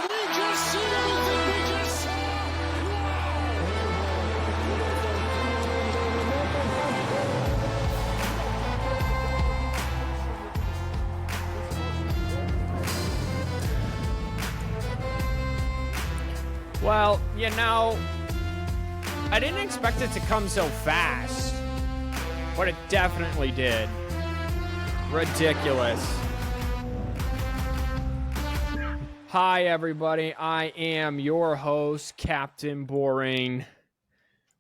we just seen everything we just saw? Well, you know, I didn't expect it to come so fast, but it definitely did. Ridiculous. Hi, everybody. I am your host, Captain Boring.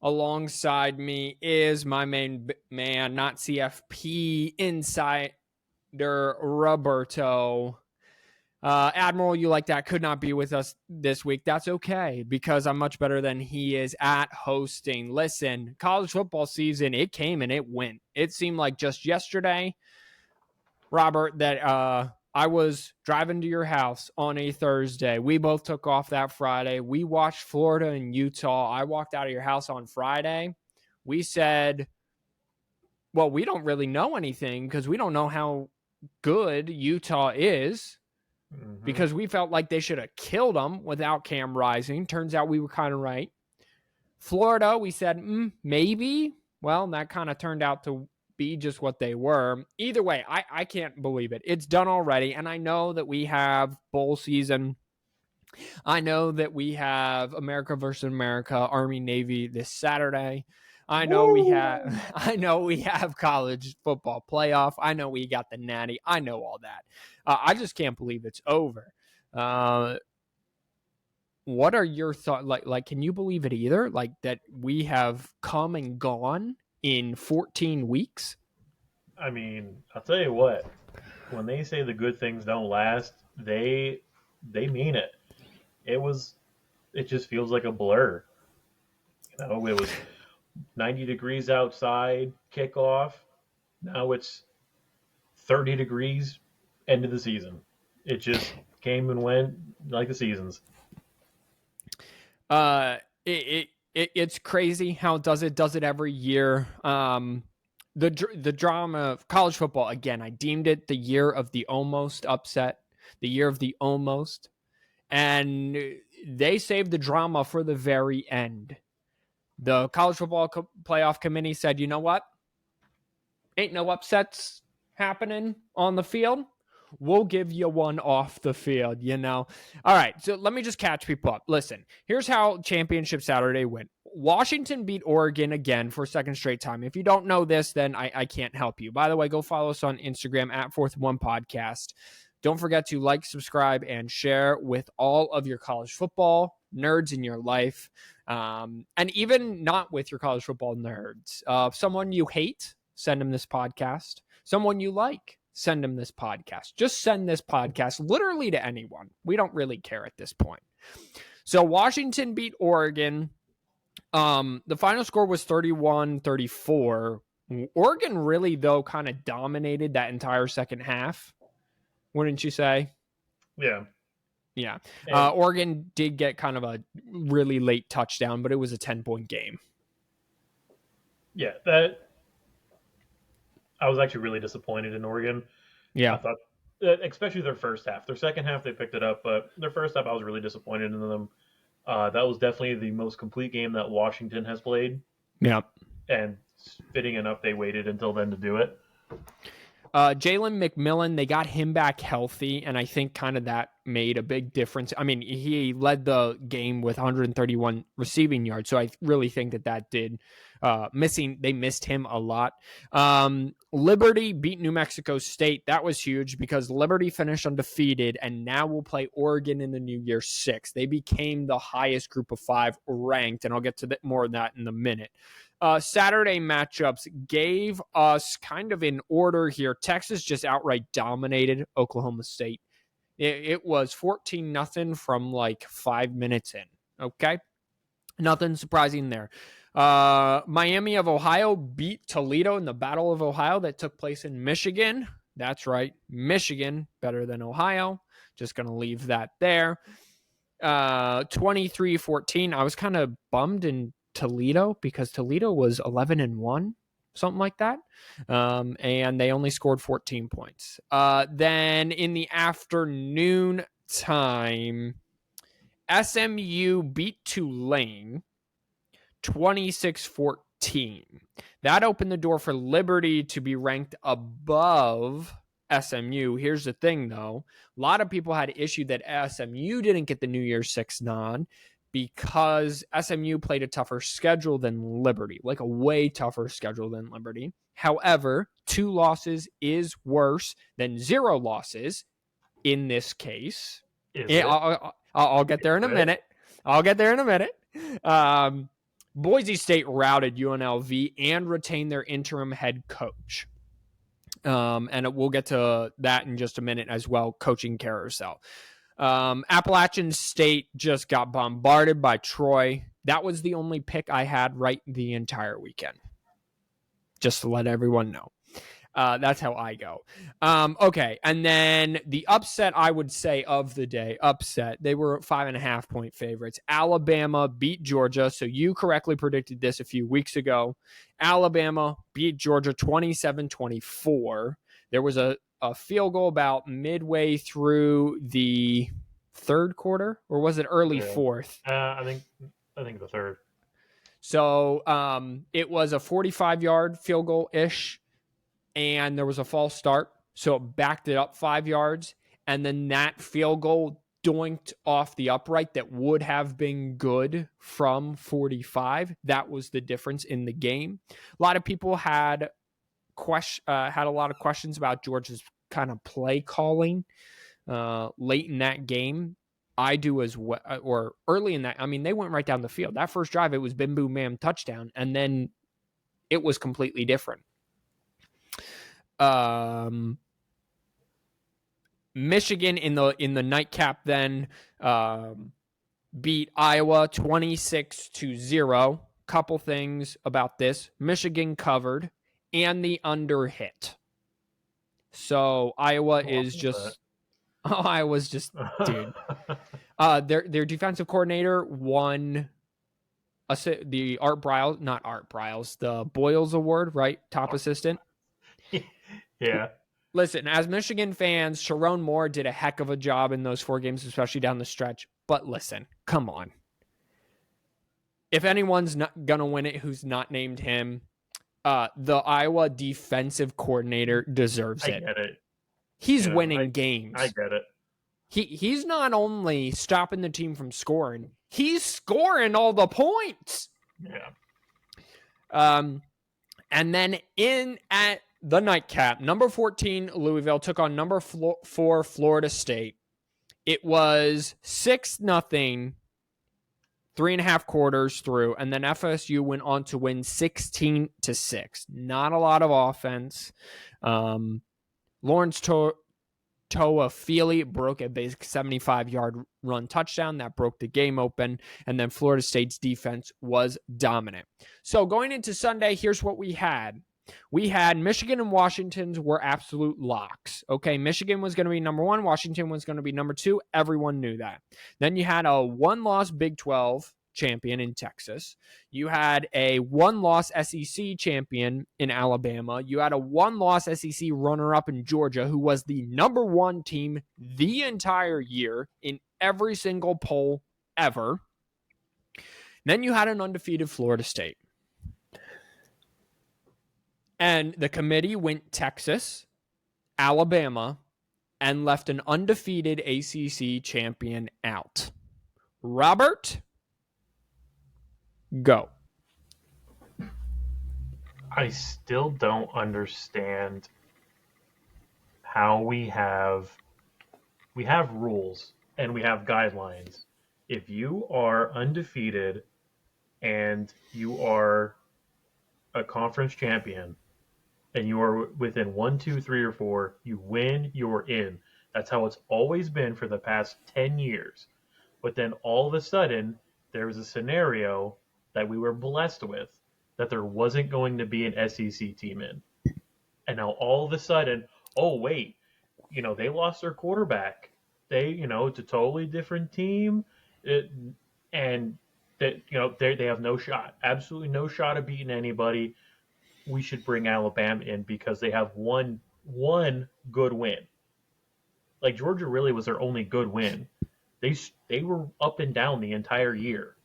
Alongside me is my main man, not CFP Insider Roberto. Admiral, you like that, could not be with us this week. That's okay, because I'm much better than he is at hosting. Listen, college football season, it came and it went. It seemed like just yesterday, Robert, that I was driving to your house on a Thursday. We both took off that Friday. We watched Florida and Utah. I walked out of your house on Friday. We said, well, we don't really know anything because we don't know how good Utah is. Because we felt like they should have killed them without Cam Rising. Turns out we were kind of right. Florida, we said, maybe. Well, that kind of turned out to be just what they were. Either way, I can't believe it. It's done already. And I know that we have bowl season. I know that we have America versus America, Army, Navy this Saturday. I know we have college football playoff. I know we got the Natty. I know all that. I just can't believe it's over. What are your thoughts? Like, can you believe it either? Like that we have come and gone in 14 weeks? I mean, I'll tell you what. When they say the good things don't last, they mean it. It just feels like a blur. You know, it was 90 degrees outside, kickoff. Now it's 30 degrees, end of the season. It just came and went like the seasons. It's crazy how it does it every year. The drama of college football, again, I deemed it the year of the almost upset, the year of the almost, and they saved the drama for the very end. The college football playoff committee said, you know what? Ain't no upsets happening on the field. We'll give you one off the field, you know? All right, so let me just catch people up. Listen, here's how Championship Saturday went. Washington beat Oregon again for a second straight time. If you don't know this, then I can't help you. By the way, go follow us on Instagram at 4th1 Podcast. Don't forget to like, subscribe, and share with all of your college football nerds in your life. And even not with your college football nerds. Someone you hate, send them this podcast. Someone you like, send them this podcast. Just send this podcast literally to anyone. We don't really care at this point. So Washington beat Oregon. The final score was 31-34. Oregon really, though, kind of dominated that entire second half. Wouldn't you say? Yeah. Yeah. Oregon did get kind of a really late touchdown, but it was a 10-point game. Yeah, I was actually really disappointed in Oregon. Yeah. I thought, especially their first half. Their second half, they picked it up, but their first half, I was really disappointed in them. That was definitely the most complete game that Washington has played. Yeah. And fitting enough, they waited until then to do it. Jalen McMillan, they got him back healthy, and I think kind of that made a big difference. I mean, he led the game with 131 receiving yards, so I really think that did they missed him a lot. Liberty beat New Mexico State. That was huge because Liberty finished undefeated, and now will play Oregon in the New Year 6. They became the highest group of 5 ranked, and I'll get to more of that in a minute. Saturday matchups gave us kind of in order here. Texas just outright dominated Oklahoma State. It was 14-0 from like 5 minutes in. Okay. Nothing surprising there. Miami of Ohio beat Toledo in the Battle of Ohio that took place in Michigan. That's right. Michigan better than Ohio. Just going to leave that there. 23-14. I was kind of bummed in Toledo because Toledo was 11-1, something like that. And they only scored 14 points. Then in the afternoon time, SMU beat Tulane 26-14. That opened the door for Liberty to be ranked above SMU. Here's the thing, though. A lot of people had issued that SMU didn't get the New Year's Six nod because SMU played a tougher schedule than Liberty, like a way tougher schedule than Liberty. However, 2 losses is worse than 0 losses in this case. I'll get there in a minute. Boise State routed UNLV and retained their interim head coach. And we'll get to that in just a minute as well, coaching carousel. Appalachian State just got bombarded by Troy. That was the only pick I had right the entire weekend. Just to let everyone know. That's how I go. Okay, and then the upset, I would say, of the day, they were 5.5-point favorites. Alabama beat Georgia, so you correctly predicted this a few weeks ago. Alabama beat Georgia 27-24. There was a field goal about midway through the third quarter, or was it early fourth? I think the third. So it was a 45-yard field goal-ish. And there was a false start, so it backed it up 5 yards. And then that field goal doinked off the upright that would have been good from 45. That was the difference in the game. A lot of people had a lot of questions about Georgia's kind of play calling late in that game. I do as well, or early in that. I mean, they went right down the field. That first drive, it was bim, boom, bam, touchdown. And then it was completely different. Michigan in the nightcap then beat Iowa 26-0. Couple things about this. Michigan covered and the under hit. So Iowa's just dude. Their defensive coordinator won the the Boyles Award, right? Top assistant. Yeah. Listen, as Michigan fans, Sharon Moore did a heck of a job in those 4 games, especially down the stretch. But listen, come on. If anyone's not going to win it who's not named him, the Iowa defensive coordinator deserves it. I get it. He's winning games. I get it. He's not only stopping the team from scoring, he's scoring all the points. Yeah. And then at the nightcap, number 14, Louisville took on number 4, Florida State. It was 6-0, 3.5 quarters through, and then FSU went on to win 16-6. Not a lot of offense. Lawrence Toafili broke a basic 75-yard run touchdown. That broke the game open, and then Florida State's defense was dominant. So going into Sunday, here's what we had. We had Michigan and Washington were absolute locks. Okay, Michigan was going to be number 1. Washington was going to be number 2. Everyone knew that. Then you had a 1-loss Big 12 champion in Texas. You had a 1-loss SEC champion in Alabama. You had a 1-loss SEC runner-up in Georgia, who was the number 1 team the entire year in every single poll ever. Then you had an undefeated Florida State. And the committee went Texas, Alabama, and left an undefeated ACC champion out. Robert, go. I still don't understand how we have rules and we have guidelines. If you are undefeated and you are a conference champion and you are within 1, 2, 3, or 4, you win, you're in. That's how it's always been for the past 10 years. But then all of a sudden, there was a scenario that we were blessed with that there wasn't going to be an SEC team in. And now all of a sudden, oh, wait, they lost their quarterback. It's a totally different team. And that, they have no shot, absolutely no shot of beating anybody. We should bring Alabama in because they have one good win. Like Georgia really was their only good win. They were up and down the entire year,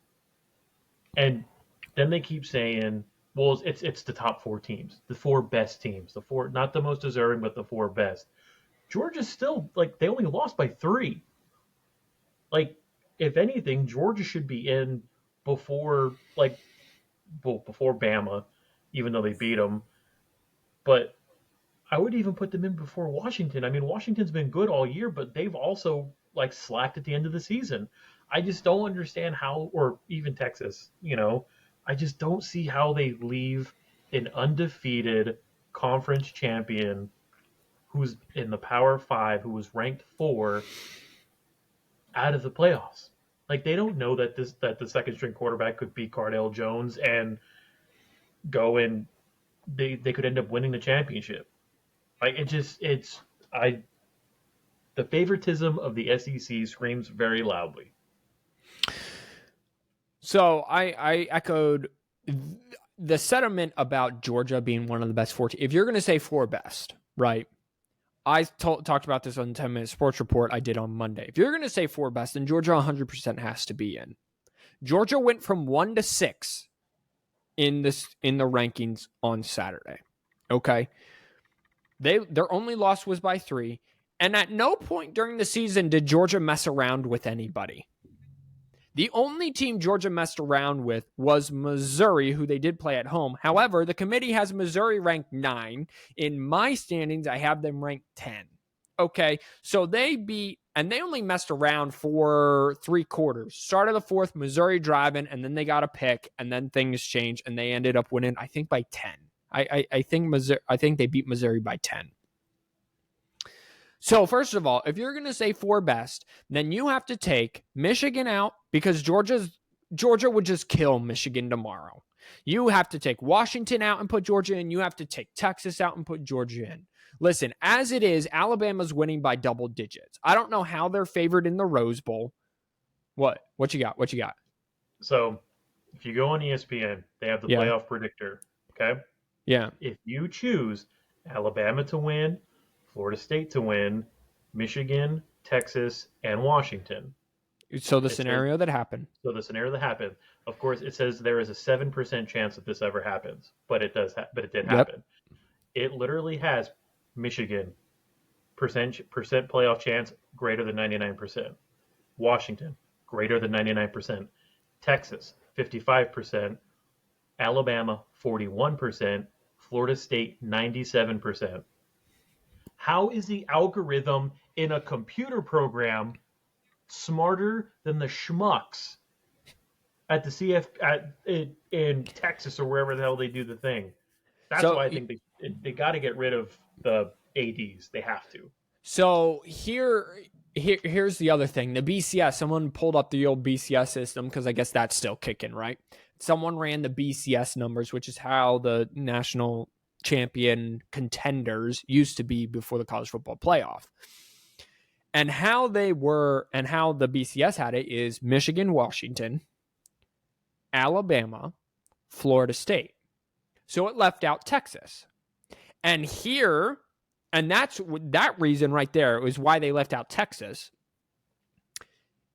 and then they keep saying, well, it's the top four teams, the four best teams, the four, not the most deserving, but the four best. Georgia's still like, they only lost by 3. Like, if anything, Georgia should be in before, like, well, before Bama, even though they beat them. But I would even put them in before Washington. I mean, Washington's been good all year, but they've also like slacked at the end of the season. I just don't understand how, or even Texas, I just don't see how they leave an undefeated conference champion who's in the Power Five, who was ranked 4, out of the playoffs. Like, they don't know that the second string quarterback could be Cardale Jones and go and they could end up winning the championship. Like, I the favoritism of the SEC screams very loudly. So I echoed the sentiment about Georgia being one of the best 14. If you're going to say 4 best, right? I talked about this on the 10-minute sports report I did on Monday. If you're going to say 4 best, then Georgia 100% has to be in. Georgia went from 1 to 6 in the rankings on Saturday. Okay. Their only loss was by 3. And at no point during the season did Georgia mess around with anybody. The only team Georgia messed around with was Missouri, who they did play at home. However, the committee has Missouri ranked 9. In my standings, I have them ranked 10. Okay, so they beat, and they only messed around for 3 quarters. Start of the 4th, Missouri driving, and then they got a pick, and then things changed, and they ended up winning, I think, by 10. I think they beat Missouri by 10. So, first of all, if you're going to say 4 best, then you have to take Michigan out because Georgia would just kill Michigan tomorrow. You have to take Washington out and put Georgia in. You have to take Texas out and put Georgia in. Listen, as it is, Alabama's winning by double digits. I don't know how they're favored in the Rose Bowl. What you got? What you got? So, if you go on ESPN, they have the playoff predictor, okay? Yeah. If you choose Alabama to win, Florida State to win, Michigan, Texas, and Washington. So the scenario that happened. Of course, it says there is a 7% chance that this ever happens, but it did happen. It literally has Michigan percent playoff chance greater than 99%. Washington greater than 99%. Texas 55%. Alabama 41%. Florida State 97%. How is the algorithm in a computer program smarter than the schmucks at the in Texas or wherever the hell they do the thing? That's why I think they got to get rid of the ADs. They have to. So here's the other thing. The BCS, someone pulled up the old BCS system because I guess that's still kicking, right? Someone ran the BCS numbers, which is how the national champion contenders used to be before the college football playoff. And how they were, and how the BCS had it is Michigan, Washington, Alabama, Florida State. So it left out Texas. And that's that reason right there is why they left out Texas.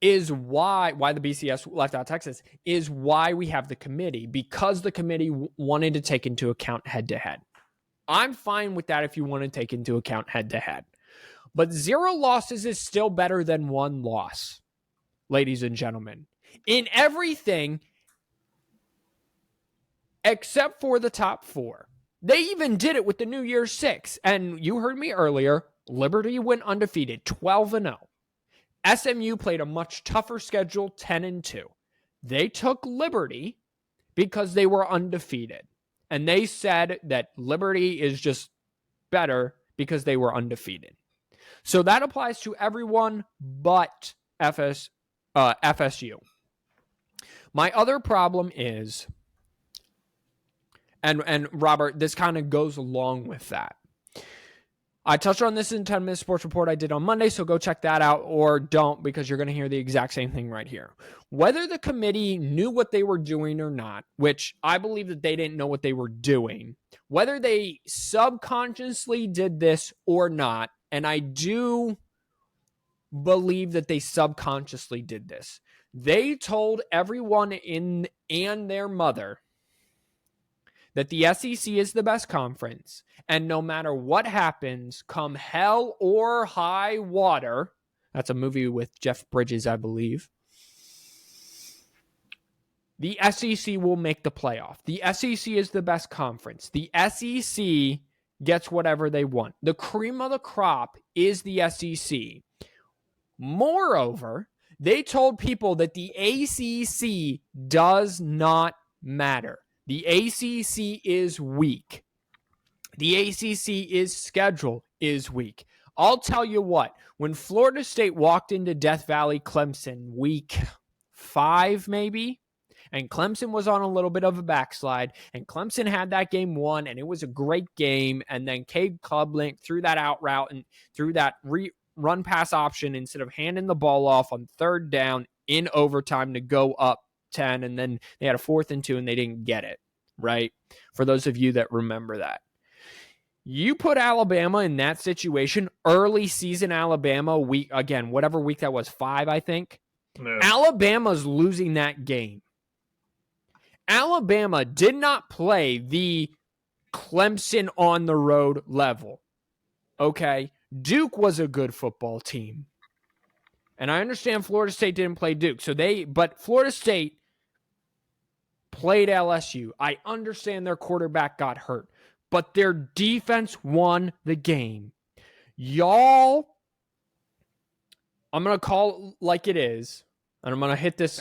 Is why the BCS left out Texas is why we have the committee, because the committee wanted to take into account head-to-head. I'm fine with that if you want to take into account head-to-head. But 0 losses is still better than 1 loss, ladies and gentlemen. In everything except for the top 4. They even did it with the New Year's 6. And you heard me earlier, Liberty went undefeated, 12-0. SMU played a much tougher schedule, 10-2. They took Liberty because they were undefeated. And they said that Liberty is just better because they were undefeated. So that applies to everyone but FSU. My other problem is, and Robert, this kind of goes along with that. I touched on this in 10-minute sports report I did on Monday, so go check that out, or don't, because you're going to hear the exact same thing right here. Whether the committee knew what they were doing or not, which I believe that they didn't know what they were doing, whether they subconsciously did this or not, and I do believe that they subconsciously did this. They told everyone and their mother that the SEC is the best conference, and no matter what happens, come hell or high water, that's a movie with Jeff Bridges, I believe, the SEC will make the playoff. The SEC is the best conference. The SEC gets whatever they want. The cream of the crop is the SEC. Moreover, they told people that the ACC does not matter. The ACC is weak. The ACC's schedule is weak. I'll tell you what, when Florida State walked into Death Valley Clemson week 5 maybe, and Clemson was on a little bit of a backslide, and Clemson had that game won, and it was a great game, and then Cade Klubnik threw that out route and threw that run pass option instead of handing the ball off on third down in overtime to go up 10, and then they had a 4th and 2 and they didn't get it, right? For those of you that remember that. You put Alabama in that situation, early season Alabama, week, again, whatever week that was, 5, I think. Yeah. Alabama's losing that game. Alabama did not play the Clemson on the road level. Okay? Duke was a good football team. And I understand Florida State didn't play Duke. But Florida State played LSU. I understand their quarterback got hurt. But their defense won the game. Y'all, I'm going to call it like it is. And I'm going to hit this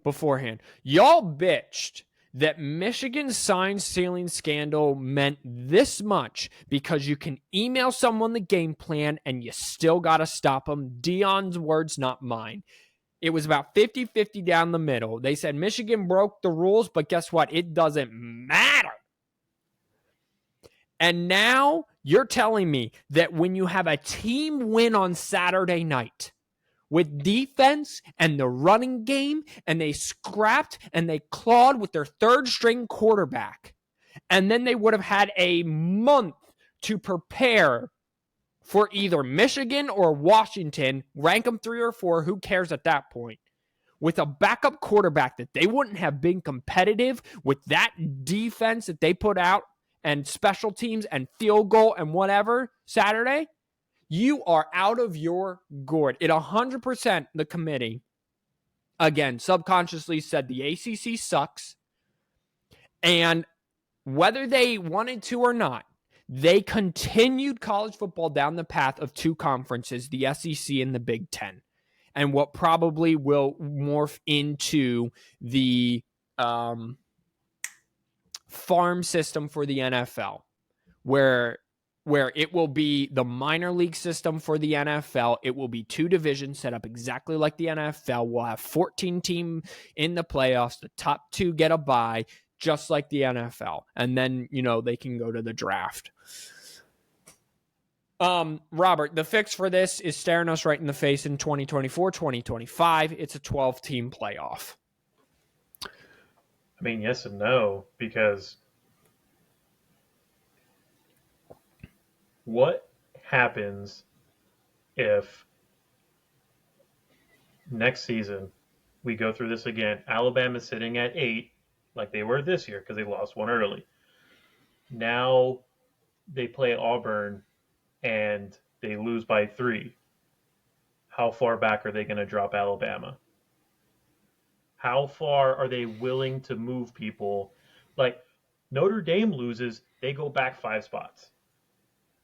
beforehand. Y'all bitched that Michigan's sign stealing scandal meant this much because you can email someone the game plan and you still got to stop them. Dion's words, not mine. It was about 50-50 down the middle. They said Michigan broke the rules, but guess what? It doesn't matter. And now you're telling me that when you have a team win on Saturday night with defense and the running game, and they scrapped and they clawed with their third string quarterback, and then they would have had a month to prepare for either Michigan or Washington, rank them 3 or 4, who cares at that point, with a backup quarterback, that they wouldn't have been competitive with that defense that they put out and special teams and field goal and whatever Saturday. You are out of your gourd. It 100%, the committee, again, subconsciously said the ACC sucks. And whether they wanted to or not, they continued college football down the path of 2 conferences, the SEC and the Big Ten, and what probably will morph into the farm system for the NFL, where it will be the minor league system for the NFL. It will be 2 divisions set up exactly like the NFL. We'll have 14 teams in the playoffs. The top 2 get a bye, just like the NFL. And then, they can go to the draft. Robert, the fix for this is staring us right in the face in 2024, 2025. It's a 12-team playoff. I mean, yes and no, because what happens if next season we go through this again? Alabama's sitting at 8, like they were this year because they lost one early. Now they play Auburn and they lose by 3. How far back are they going to drop Alabama? How far are they willing to move people? Like, Notre Dame loses, they go back 5 spots.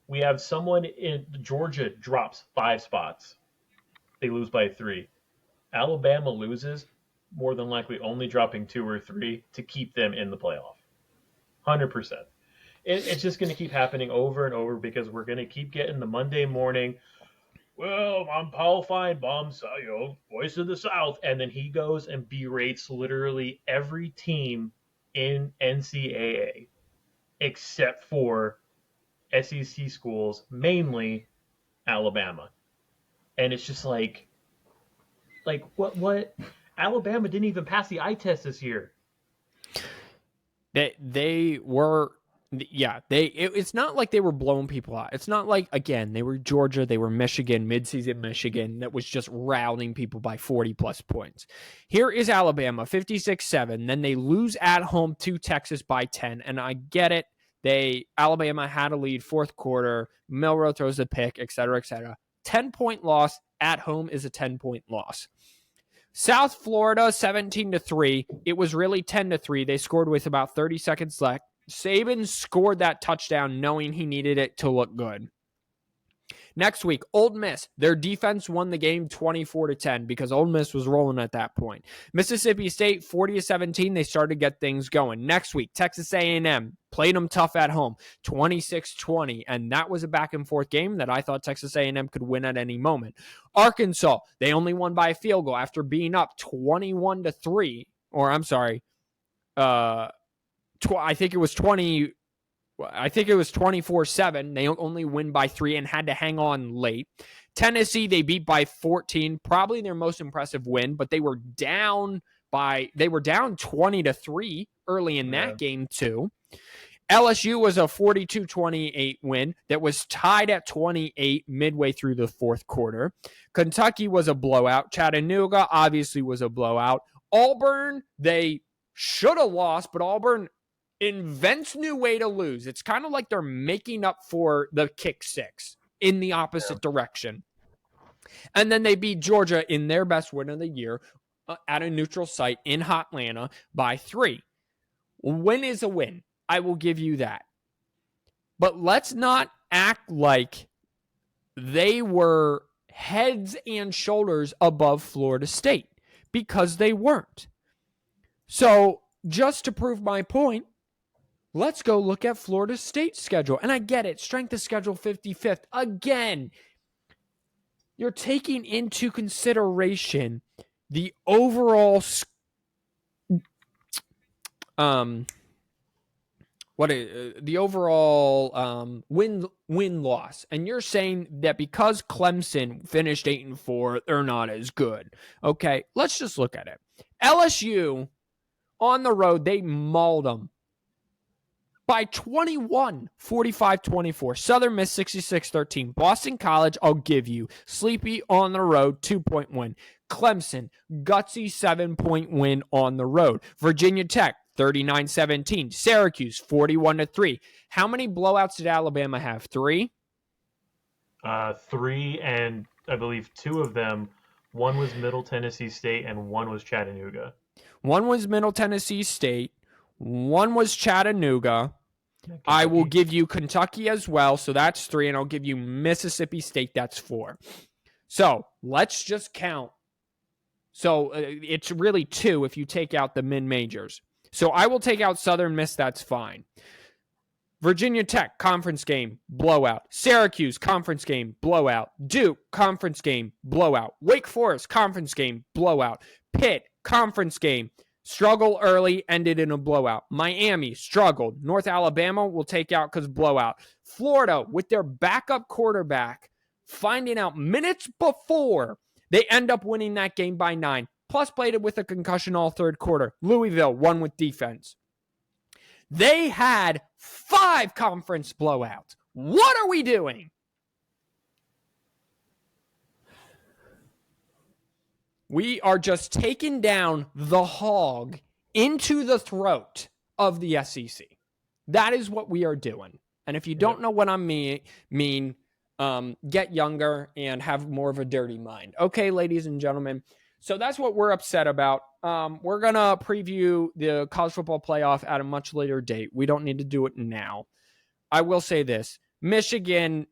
We have someone in Georgia drops 5 spots. They lose by 3. Alabama loses, more than likely only dropping 2 or 3 to keep them in the playoff. 100%. It's just going to keep happening over and over because we're going to keep getting the Monday morning, well, I'm Paul Feinbaum, voice of the South. And then he goes and berates literally every team in NCAA except for SEC schools, mainly Alabama. And it's just like what? Alabama didn't even pass the eye test this year. They were Yeah, it's not like they were blowing people out. It's not like, again, they were Georgia, they were Michigan, midseason Michigan, that was just routing people by 40-plus points. Here is Alabama, 56-7. Then they lose at home to Texas by 10, and I get it. Alabama had a lead fourth quarter. Milroe throws a pick, et cetera, et cetera. 10-point loss at home is a 10-point loss. South Florida, 17-3. It was really 10-3. They scored with about 30 seconds left. Saban scored that touchdown knowing he needed it to look good. Next week, Ole Miss. Their defense won the game 24-10 because Ole Miss was rolling at that point. Mississippi State, 40-17. They started to get things going. Next week, Texas A&M played them tough at home, 26-20, and that was a back-and-forth game that I thought Texas A&M could win at any moment. Arkansas, they only won by a field goal after being up 21-3, or I'm sorry, I think it was 24-7. They only win by 3 and had to hang on late. Tennessee, they beat by 14, probably their most impressive win, but they were down 20-3 early in that game too. LSU was a 42-28 win that was tied at 28 midway through the fourth quarter. Kentucky was a blowout. Chattanooga obviously was a blowout. Auburn, they should have lost, but Auburn invents new way to lose. It's kind of like they're making up for the kick six in the opposite direction. And then they beat Georgia in their best win of the year at a neutral site in Hotlanta by 3. Win is a win. I will give you that. But let's not act like they were heads and shoulders above Florida State, because they weren't. So just to prove my point, let's go look at Florida State's schedule. And I get it. Strength of schedule 55th. Again, you're taking into consideration the overall win-loss. And you're saying that because Clemson finished 8-4, they're not as good. Okay, let's just look at it. LSU, on the road, they mauled them by 21, 45-24. Southern Miss, 66-13. Boston College, I'll give you. Sleepy on the road, 2-point win. Clemson, gutsy 7-point win on the road. Virginia Tech, 39-17. Syracuse, 41-3. How many blowouts did Alabama have? 3? 3, and I believe 2 of them. One was Middle Tennessee State, and one was Chattanooga. One was Middle Tennessee State. One was Chattanooga. I will give you Kentucky as well, so that's 3, and I'll give you Mississippi State, that's 4. So let's just count. So it's really 2 if you take out the mid-majors. So I will take out Southern Miss, that's fine. Virginia Tech, conference game, blowout. Syracuse, conference game, blowout. Duke, conference game, blowout. Wake Forest, conference game, blowout. Pitt, conference game, struggle early, ended in a blowout. Miami, struggled. North Alabama will take out because blowout. Florida, with their backup quarterback, finding out minutes before, they end up winning that game by 9. Plus played it with a concussion all third quarter. Louisville won with defense. They had 5 conference blowouts. What are we doing? We are just taking down the hog into the throat of the SEC. That is what we are doing. And if you don't know what I mean, get younger and have more of a dirty mind. Okay, ladies and gentlemen. So that's what we're upset about. We're going to preview the college football playoff at a much later date. We don't need to do it now. I will say this. Michigan,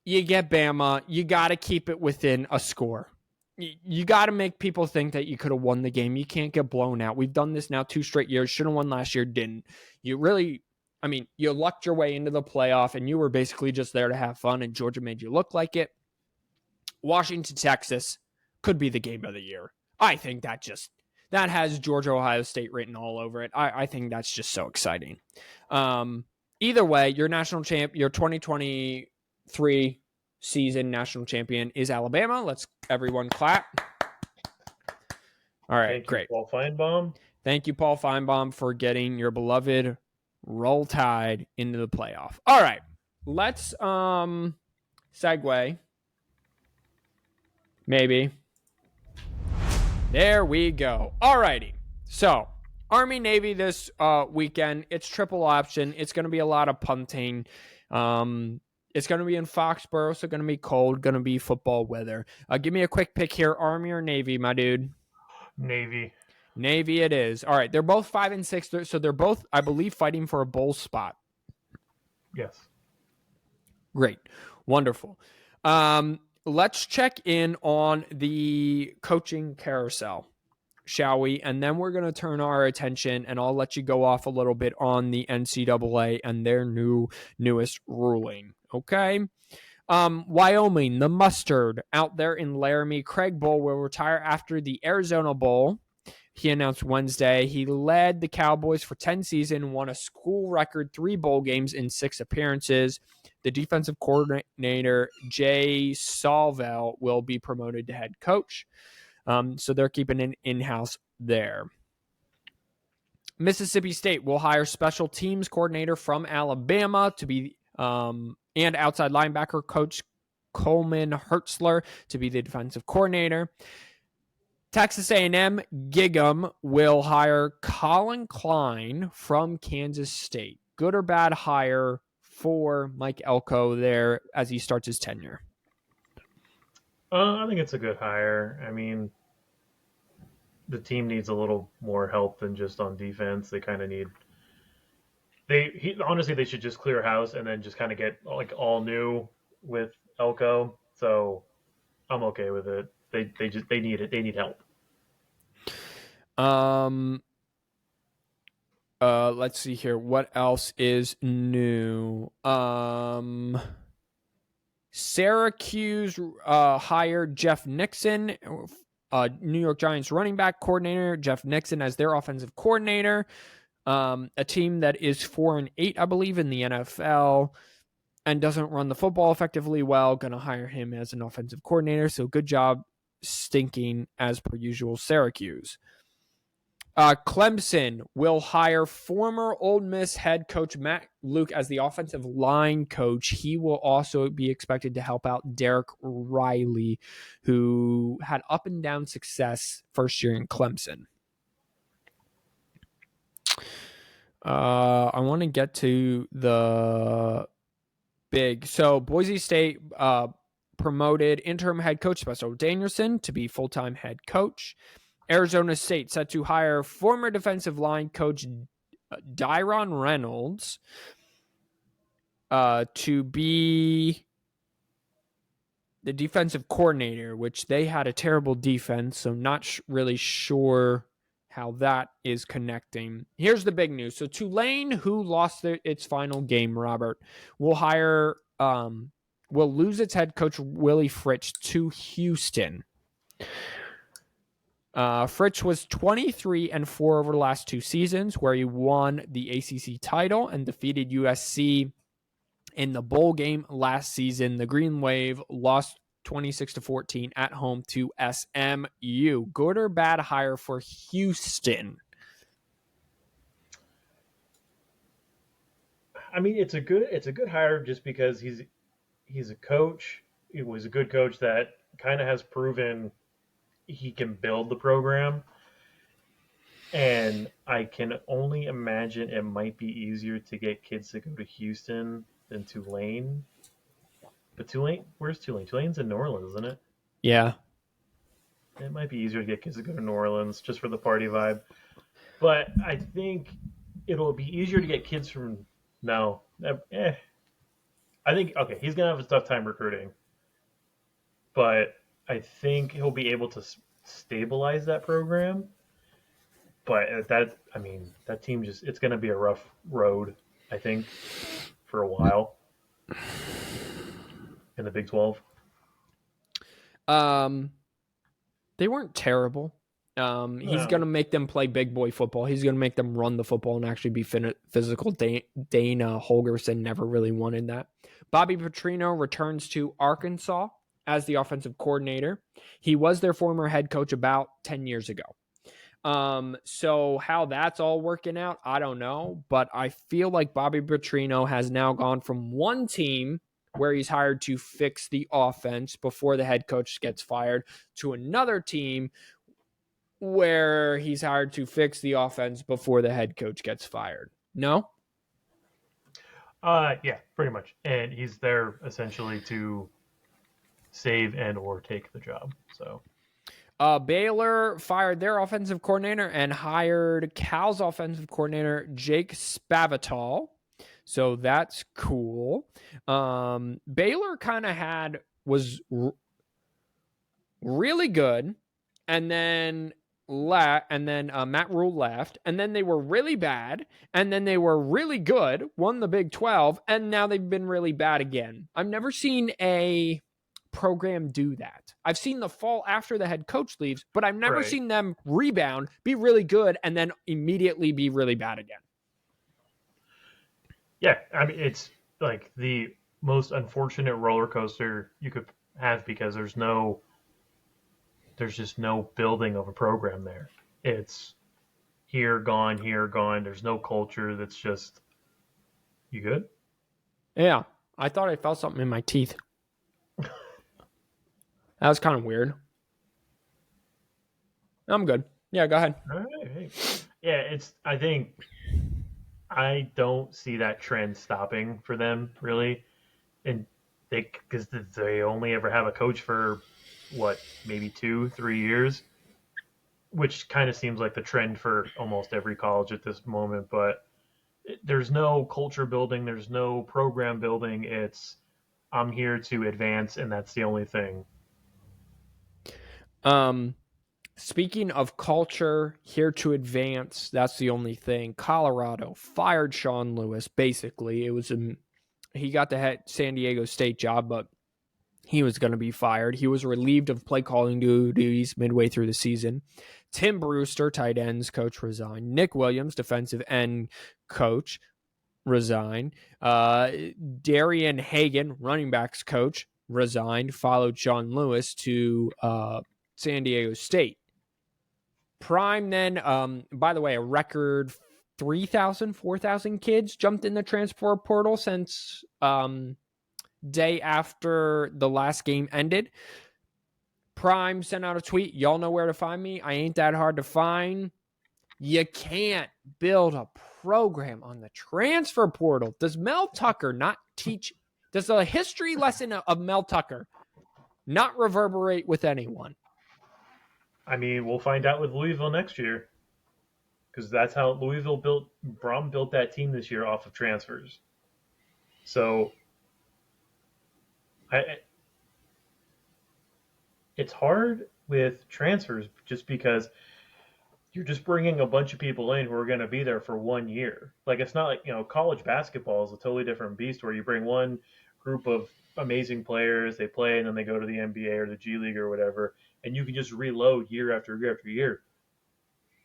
you get Bama. You got to keep it within a score. You got to make people think that you could have won the game. You can't get blown out. We've done this now 2 straight years. Should have won last year, didn't. You lucked your way into the playoff, and you were basically just there to have fun, and Georgia made you look like it. Washington, Texas could be the game of the year. I think that has Georgia, Ohio State written all over it. I think that's just so exciting. Either way, your national champ, your 2023 season national champion is Alabama. Let's everyone clap. All right, great. Paul Feinbaum. Thank you, Paul Feinbaum, for getting your beloved Roll Tide into the playoff. All right. Let's segue. Maybe. There we go. All righty. So, Army Navy this weekend. It's triple option. It's going to be a lot of punting. It's going to be in Foxborough, so going to be cold. Going to be football weather. Give me a quick pick here. Army or Navy, my dude? Navy. Navy it is. All right. They're both 5-6, so they're both, I believe, fighting for a bowl spot. Yes. Great. Wonderful. Let's check in on the coaching carousel, shall we? And then we're going to turn our attention, and I'll let you go off a little bit on the NCAA and their newest ruling. Okay. Wyoming, the Mustard out there in Laramie. Craig Bowl will retire after the Arizona Bowl. He announced Wednesday he led the Cowboys for 10 seasons, won a school record 3 bowl games in 6 appearances. The defensive coordinator, Jay Salvel, will be promoted to head coach. So they're keeping an in-house there. Mississippi State will hire special teams coordinator from Alabama to be and outside linebacker coach Coleman Hertzler to be the defensive coordinator. Texas A&M Gig'em will hire Colin Klein from Kansas State. Good or bad hire for Mike Elko there as he starts his tenure? I think it's a good hire. I mean, the team needs a little more help than just on defense. They kind of need. Honestly, they should just clear house and then just kind of get like all new with Elko. So I'm okay with it. They need it. They need help. Let's see here. What else is new? Syracuse hired Jeff Nixon, New York Giants running back coordinator, Jeff Nixon as their offensive coordinator. A team that is 4-8, I believe, in the NFL and doesn't run the football effectively well. Going to hire him as an offensive coordinator. So good job stinking as per usual, Syracuse. Clemson will hire former Ole Miss head coach Matt Luke as the offensive line coach. He will also be expected to help out Derek Riley, who had up and down success first year in Clemson. I want to get to the big. So Boise State promoted interim head coach Spencer Danielson to be full-time head coach. Arizona State set to hire former defensive line coach Dyron Reynolds to be the defensive coordinator, which they had a terrible defense, so not really sure how that is connecting. Here's the big news. So Tulane, who lost its final game, Robert, will lose its head coach Willie Fritsch to Houston. Fritsch was 23-4 over the last 2 seasons, where he won the ACC title and defeated USC in the bowl game last season. The Green Wave lost 26-14 at home to SMU. Good or bad hire for Houston? I mean, it's a good hire just because he's a coach. He was a good coach that kind of has proven he can build the program, and I can only imagine it might be easier to get kids to go to Houston than Tulane. But where's Tulane? Tulane's in New Orleans, isn't it? Yeah. It might be easier to get kids to go to New Orleans just for the party vibe. But I think it'll be easier to get kids from I think he's gonna have a tough time recruiting, but I think he'll be able to stabilize that program. But that team it's going to be a rough road, I think, for a while in the Big 12. They weren't terrible. He's going to make them play big boy football. He's going to make them run the football and actually be physical. Dana Holgerson never really wanted that. Bobby Petrino returns to Arkansas as the offensive coordinator. He was their former head coach about 10 years ago. So how that's all working out, I don't know. But I feel like Bobby Petrino has now gone from one team where he's hired to fix the offense before the head coach gets fired to another team where he's hired to fix the offense before the head coach gets fired. No? Yeah, pretty much. And he's there essentially to save and or take the job. So Baylor fired their offensive coordinator and hired Cal's offensive coordinator, Jake Spavital. So that's cool. Baylor kind of was really good, and then Matt Rule left, and then they were really bad, and then they were really good, won the Big 12, and now they've been really bad again. I've never seen a program do that. I've seen the fall after the head coach leaves, but I've never seen them rebound, be really good, and then immediately be really bad again. Yeah, I mean, it's like the most unfortunate roller coaster you could have because there's just no building of a program there. It's here, gone, here, gone. There's no culture. That's just, you good? Yeah, I thought I felt something in my teeth. That was kind of weird. I'm good. Yeah, go ahead. All right. Hey. Yeah, I don't see that trend stopping for them really, and because they only ever have a coach for what, maybe 2-3 years, which kind of seems like the trend for almost every college at this moment. But there's no culture building, there's no program building. It's I'm here to advance, and that's the only thing. Speaking of culture, here to advance, that's the only thing. Colorado fired Sean Lewis. Basically, he got the San Diego State job, but he was going to be fired. He was relieved of play calling duties midway through the season. Tim Brewster, tight ends coach, resigned. Nick Williams, defensive end coach, resigned. Darian Hagan, running backs coach, resigned. Followed Sean Lewis to San Diego State. Prime then, by the way, a record 3,000, 4,000 kids jumped in the transfer portal since day after the last game ended. Prime sent out a tweet. Y'all know where to find me. I ain't that hard to find. You can't build a program on the transfer portal. Does Mel Tucker not teach? Does the history lesson of Mel Tucker not reverberate with anyone? I mean, we'll find out with Louisville next year, because that's how Brom built that team this year off of transfers. So, it's hard with transfers just because you're just bringing a bunch of people in who are going to be there for 1 year. Like, it's not like, college basketball is a totally different beast where you bring one group of amazing players, they play, and then they go to the NBA or the G League or whatever, and you can just reload year after year after year.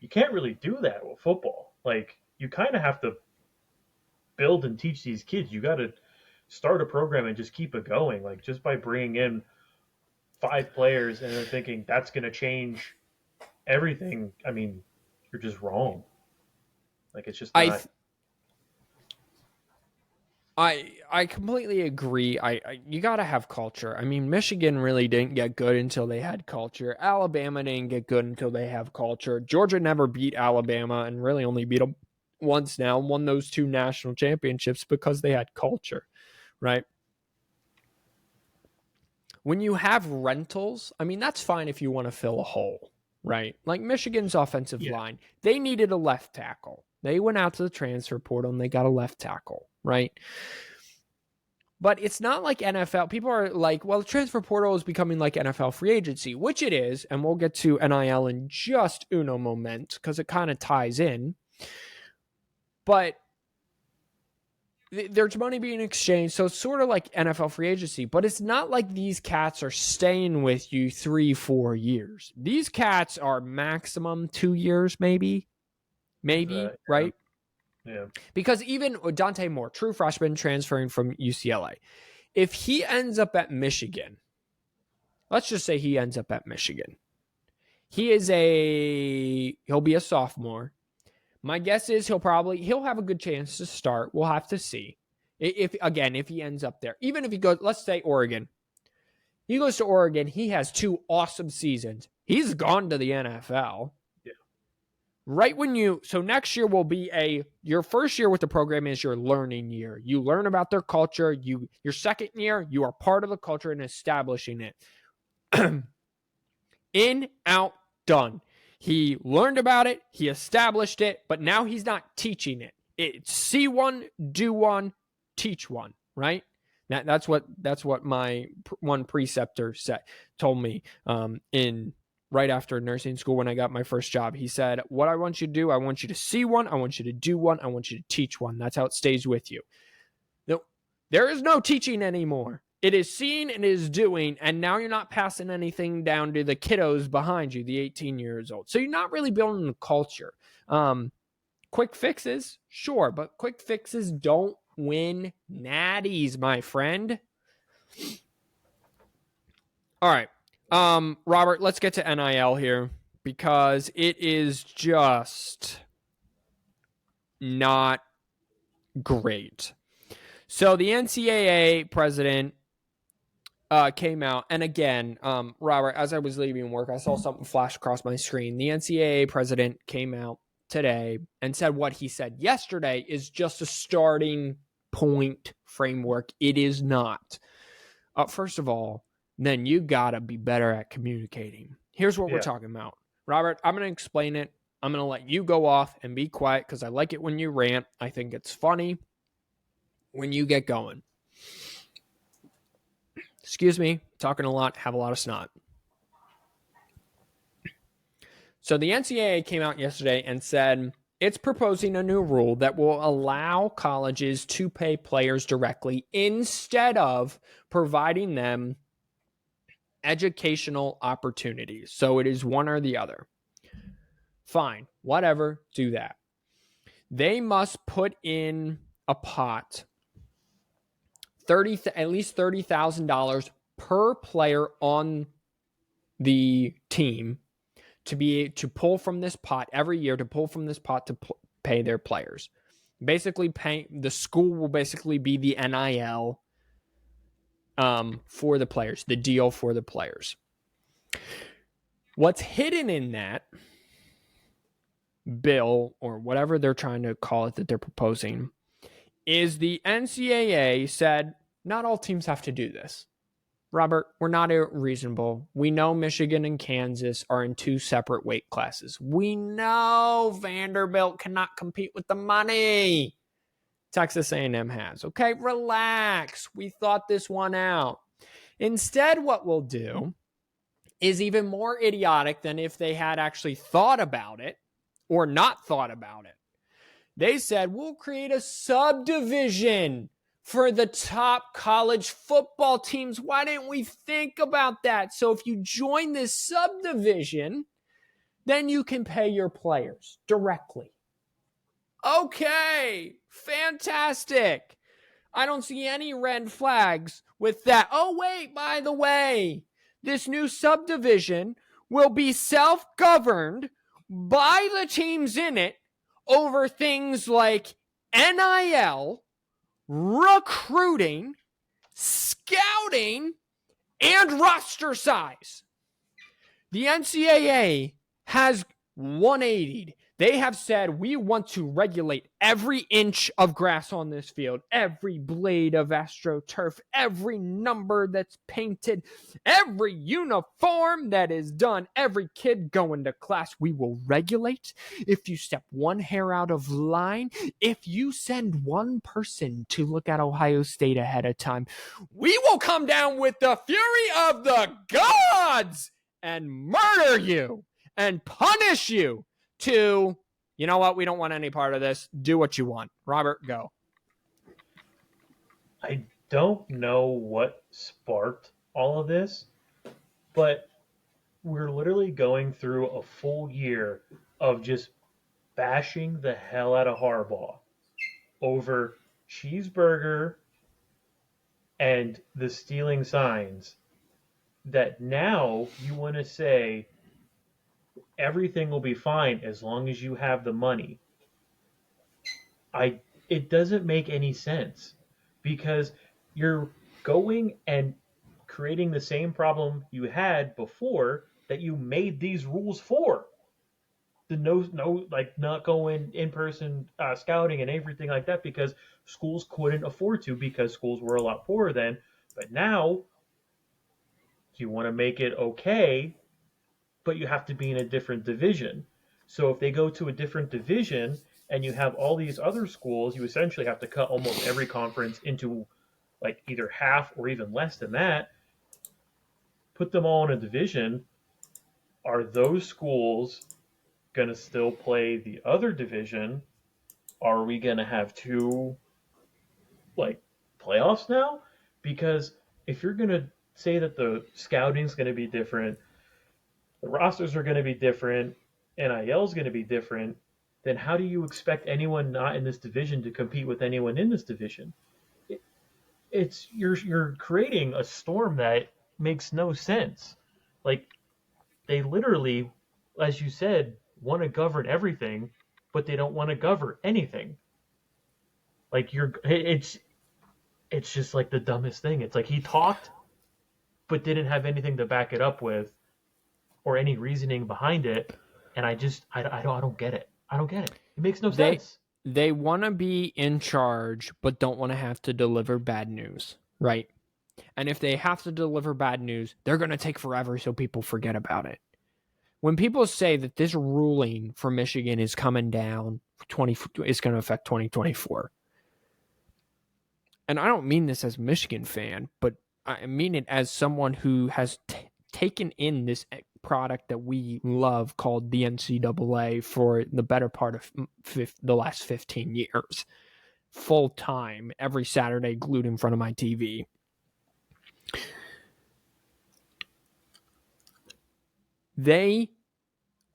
You can't really do that with football. Like, you kind of have to build and teach these kids. You got to start a program and just keep it going. Like, just by bringing in 5 players and then thinking that's going to change everything, I mean, you're just wrong. Like, it's just not. I completely agree. You got to have culture. I mean, Michigan really didn't get good until they had culture. Alabama didn't get good until they have culture. Georgia never beat Alabama and really only beat them once now, won those 2 national championships because they had culture, right? When you have rentals, I mean, that's fine if you want to fill a hole, right? Like Michigan's offensive line, they needed a left tackle. They went out to the transfer portal and they got a left tackle, right? But it's not like NFL. People are like, well, the transfer portal is becoming like NFL free agency, which it is. And we'll get to NIL in just uno moment because it kind of ties in. But there's money being exchanged. So it's sort of like NFL free agency. But it's not like these cats are staying with you 3-4 years. These cats are maximum 2 years, maybe, right? Yeah. Because even Dante Moore, true freshman transferring from UCLA, if he ends up at Michigan, let's just say he ends up at Michigan, He'll be a sophomore. My guess is he'll have a good chance to start. We'll have to see. If he ends up there. Even if he goes, let's say Oregon. He goes to Oregon, he has 2 awesome seasons. He's gone to the NFL. Yeah. Right so next year will be your first year with the program is your learning year. You learn about their culture. Your second year, you are part of the culture and establishing it. In, out, done. He learned about it. He established it, but now he's not teaching it. It's see one, do one, teach one, right? That's what my one preceptor told me in right after nursing school when I got my first job. He said, what I want you to do, I want you to see one, I want you to do one, I want you to teach one. That's how it stays with you. No, there is no teaching anymore. It is seeing and it is doing, and now you're not passing anything down to the kiddos behind you, the 18 years old. So you're not really building a culture. Quick fixes, sure, but quick fixes don't win natties, my friend. All right. Robert, let's get to NIL here because it is just not great. So the NCAA president came out, and again, Robert, as I was leaving work, I saw something flash across my screen. The NCAA president came out today and said what he said yesterday is just a starting point framework. It is not. First of all, then you gotta be better at communicating. Here's what we're talking about. Robert, I'm going to explain it. I'm going to let you go off and be quiet because I like it when you rant. I think it's funny when you get going. Excuse me, talking a lot, have a lot of snot. So the NCAA came out yesterday and said it's proposing a new rule that will allow colleges to pay players directly instead of providing them educational opportunities. So it is one or the other. Fine, whatever, do that. They must put in a pot at least $30,000 per player on the team to pull from this pot every year, to pay their players. Basically, the school will basically be the NIL for the players, the deal for the players. What's hidden in that bill, or whatever they're trying to call it that they're proposing, is the NCAA said not all teams have to do this. Robert, we're not reasonable. We know Michigan and Kansas are in 2 separate weight classes. We know Vanderbilt cannot compete with the money Texas A&M has. Okay, relax. We thought this one out. Instead, what we'll do is even more idiotic than if they had actually thought about it or not thought about it. They said, we'll create a subdivision for the top college football teams. Why didn't we think about that? So if you join this subdivision, then you can pay your players directly. Okay, fantastic. I don't see any red flags with that. Oh, wait, by the way, this new subdivision will be self-governed by the teams in it over things like NIL, recruiting, scouting, and roster size. The NCAA has 180'd. They have said, we want to regulate every inch of grass on this field, every blade of AstroTurf, every number that's painted, every uniform that is done, every kid going to class. We will regulate. If you step one hair out of line, if you send one person to look at Ohio State ahead of time, we will come down with the fury of the gods and murder you and punish you. To, you know what, we don't want any part of this. Do what you want. Robert, go. I don't know what sparked all of this, but we're literally going through a full year of just bashing the hell out of Harbaugh over cheeseburger and the stealing signs, that now you want to say everything will be fine as long as you have the money. I It doesn't make any sense because you're going and creating the same problem you had before that you made these rules for. The no like not going in person scouting and everything like that because schools couldn't afford to because schools were a lot poorer then. But now you want to make it okay, but you have to be in a different division. So if they go to a different division and you have all these other schools, you essentially have to cut almost every conference into like either half or even less than that, put them all in a division. Are those schools going to still play the other division? Are we going to have two like playoffs now? Because if you're going to say that the scouting is going to be different, the rosters are going to be different, NIL is going to be different, then how do you expect anyone not in this division to compete with anyone in this division? It's you're creating a storm that makes no sense. Like they literally, as you said, want to govern everything, but they don't want to govern anything. Like it's just like the dumbest thing. It's like he talked but didn't have anything to back it up with or any reasoning behind it, and I don't get it. I don't get it. It makes no They sense. they want to be in charge, but don't want to have to deliver bad news, right? And if they have to deliver bad news, they're going to take forever so people forget about it. When people say that this ruling for Michigan is coming down, it's going to affect 2024. And I don't mean this as a Michigan fan, but I mean it as someone who has taken in this product that we love called the NCAA for the better part of the last 15 years, full time, every Saturday, glued in front of my TV. They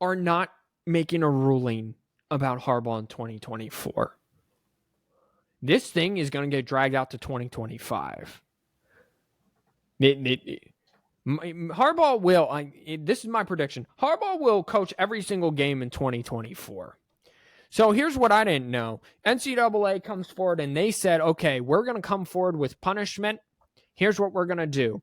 are not making a ruling about Harbaugh in 2024. This thing is going to get dragged out to 2025. Harbaugh will, this is my prediction, Harbaugh will coach every single game in 2024. So here's what I didn't know. NCAA comes forward and they said, okay, we're going to come forward with punishment. Here's what we're going to do.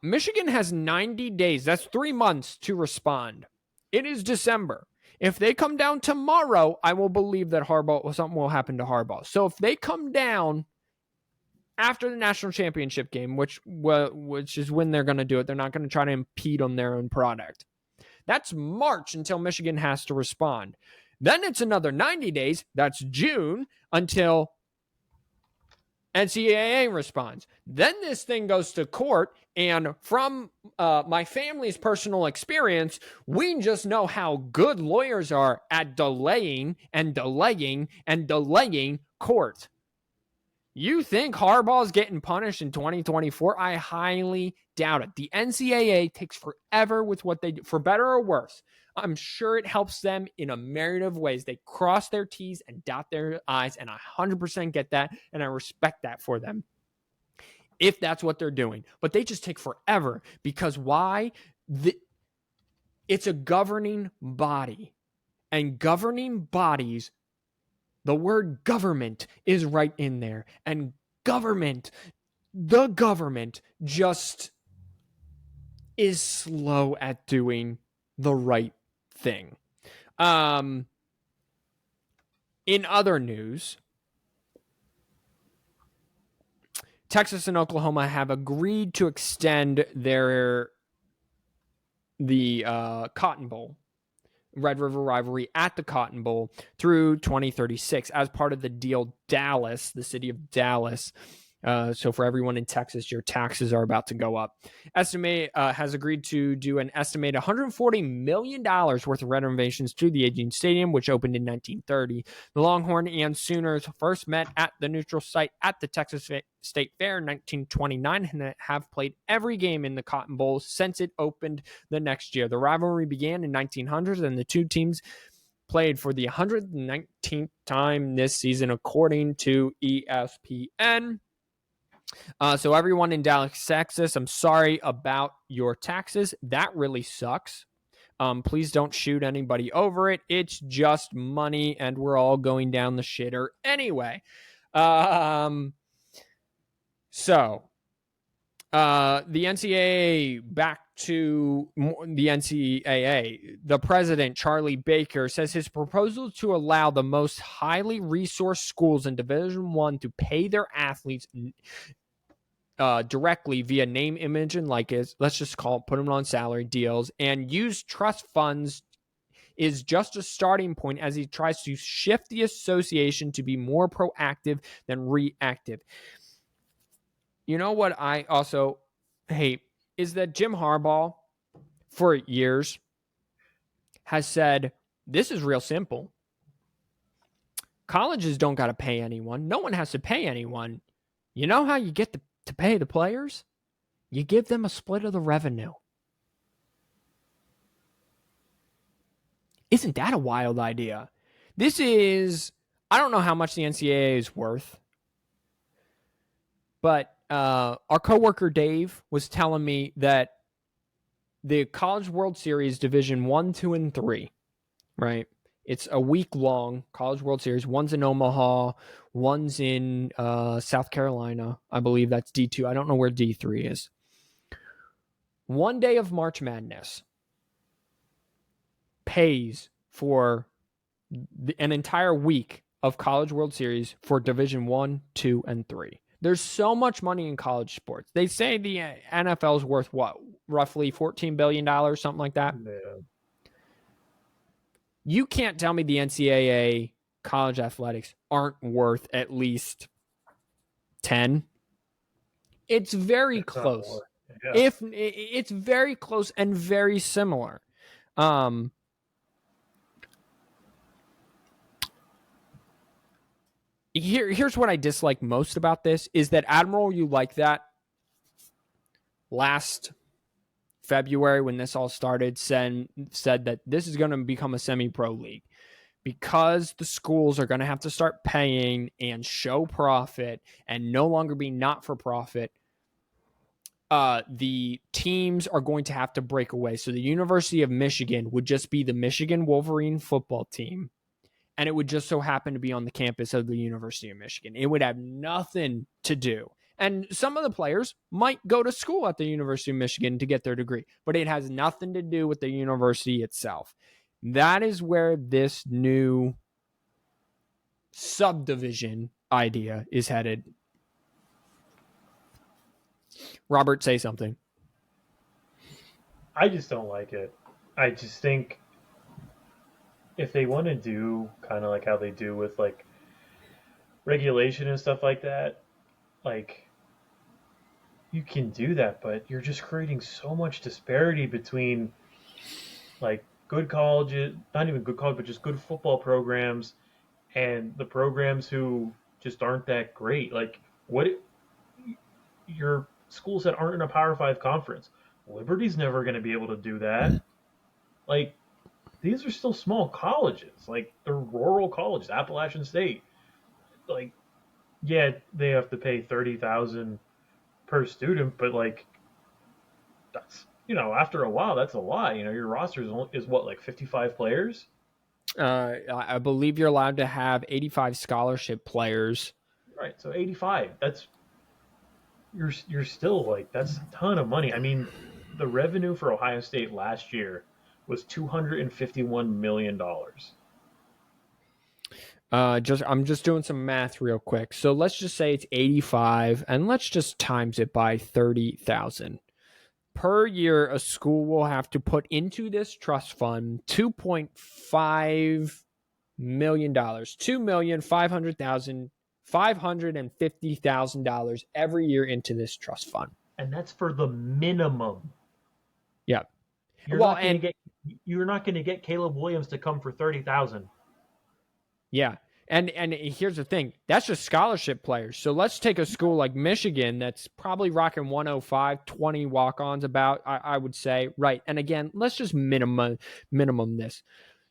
Michigan has 90 days. That's 3 months to respond. It is December. If they come down tomorrow, I will believe that something will happen to Harbaugh. So if they come down after the national championship game, which is when they're going to do it, they're not going to try to impede on their own product. That's March until Michigan has to respond. Then it's another 90 days. That's June until NCAA responds. Then this thing goes to court, and from my family's personal experience, we just know how good lawyers are at delaying and delaying and delaying court. You think Harbaugh's getting punished in 2024? I highly doubt it. The NCAA takes forever with what they do, for better or worse. I'm sure it helps them in a myriad of ways. They cross their T's and dot their I's, and I 100% get that, and I respect that for them, if that's what they're doing. But they just take forever because why? It's a governing body, and governing bodies, the word government is right in there. And the government just is slow at doing the right thing. In other news, Texas and Oklahoma have agreed to extend the Cotton Bowl, Red River Rivalry at the Cotton Bowl through 2036 as part of the deal. Dallas, the city of Dallas. So for everyone in Texas, your taxes are about to go up. Estimate has agreed to do an estimated $140 million worth of renovations to the aging stadium, which opened in 1930. The Longhorn and Sooners first met at the neutral site at the Texas State Fair in 1929 and have played every game in the Cotton Bowl since it opened the next year. The rivalry began in 1900 and the two teams played for the 119th time this season, according to ESPN. So everyone in Dallas, Texas, I'm sorry about your taxes. That really sucks. Please don't shoot anybody over it. It's just money, and we're all going down the shitter anyway. So the NCAA, back to the NCAA, the president, Charlie Baker, says his proposal to allow the most highly resourced schools in Division I to pay their athletes directly via name, image, and likeness, let's just put them on salary deals, and use trust funds is just a starting point as he tries to shift the association to be more proactive than reactive. You know what I also hate is that Jim Harbaugh, for years, has said, this is real simple. Colleges don't got to pay anyone. No one has to pay anyone. You know how you get to pay the players? You give them a split of the revenue. Isn't that a wild idea? I don't know how much the NCAA is worth, but our coworker Dave was telling me that the College World Series Division 1, 2, and 3, right? It's a week-long College World Series. One's in Omaha. One's in South Carolina. I believe that's D2. I don't know where D3 is. One day of March Madness pays for an entire week of College World Series for Division 1, 2, and 3. There's so much money in college sports. They say the NFL is worth what? Roughly $14 billion, something like that. Yeah. You can't tell me the NCAA college athletics aren't worth at least 10. It's very close. Yeah. If it's very close and very similar. Here's what I dislike most about this is that, Admiral, you like that last February when this all started said that this is going to become a semi-pro league because the schools are going to have to start paying and show profit and no longer be not-for-profit. The teams are going to have to break away. So the University of Michigan would just be the Michigan Wolverine football team, and it would just so happen to be on the campus of the University of Michigan. It would have nothing to do. And some of the players might go to school at the University of Michigan to get their degree, but it has nothing to do with the university itself. That is where this new subdivision idea is headed. Robert, say something. I just don't like it. I just think if they want to do kind of like how they do with like regulation and stuff like that, like you can do that, but you're just creating so much disparity between like good colleges, not even good college, but just good football programs and the programs who just aren't that great. Like your schools that aren't in a Power 5 conference. Liberty's never going to be able to do that. Like these are still small colleges. Like they're rural colleges, Appalachian State. Like yeah, they have to pay $30,000 per student, but like that's after a while that's a lot. Your roster is what, like 55 players. I believe you're allowed to have 85 scholarship players. Right, so 85. You're still like that's a ton of money. I mean, the revenue for Ohio State last year was $251 million. I'm just doing some math real quick. So let's just say it's 85, and let's just times it by 30,000. Per year, a school will have to put into this trust fund $2.5 million, $2,550,000 every year into this trust fund. And that's for the minimum. Yeah. You're not going to get Caleb Williams to come for 30,000. Yeah. And here's the thing. That's just scholarship players. So let's take a school like Michigan that's probably rocking 105, 20 walk-ons about, I would say. Right. And again, let's just minimum this.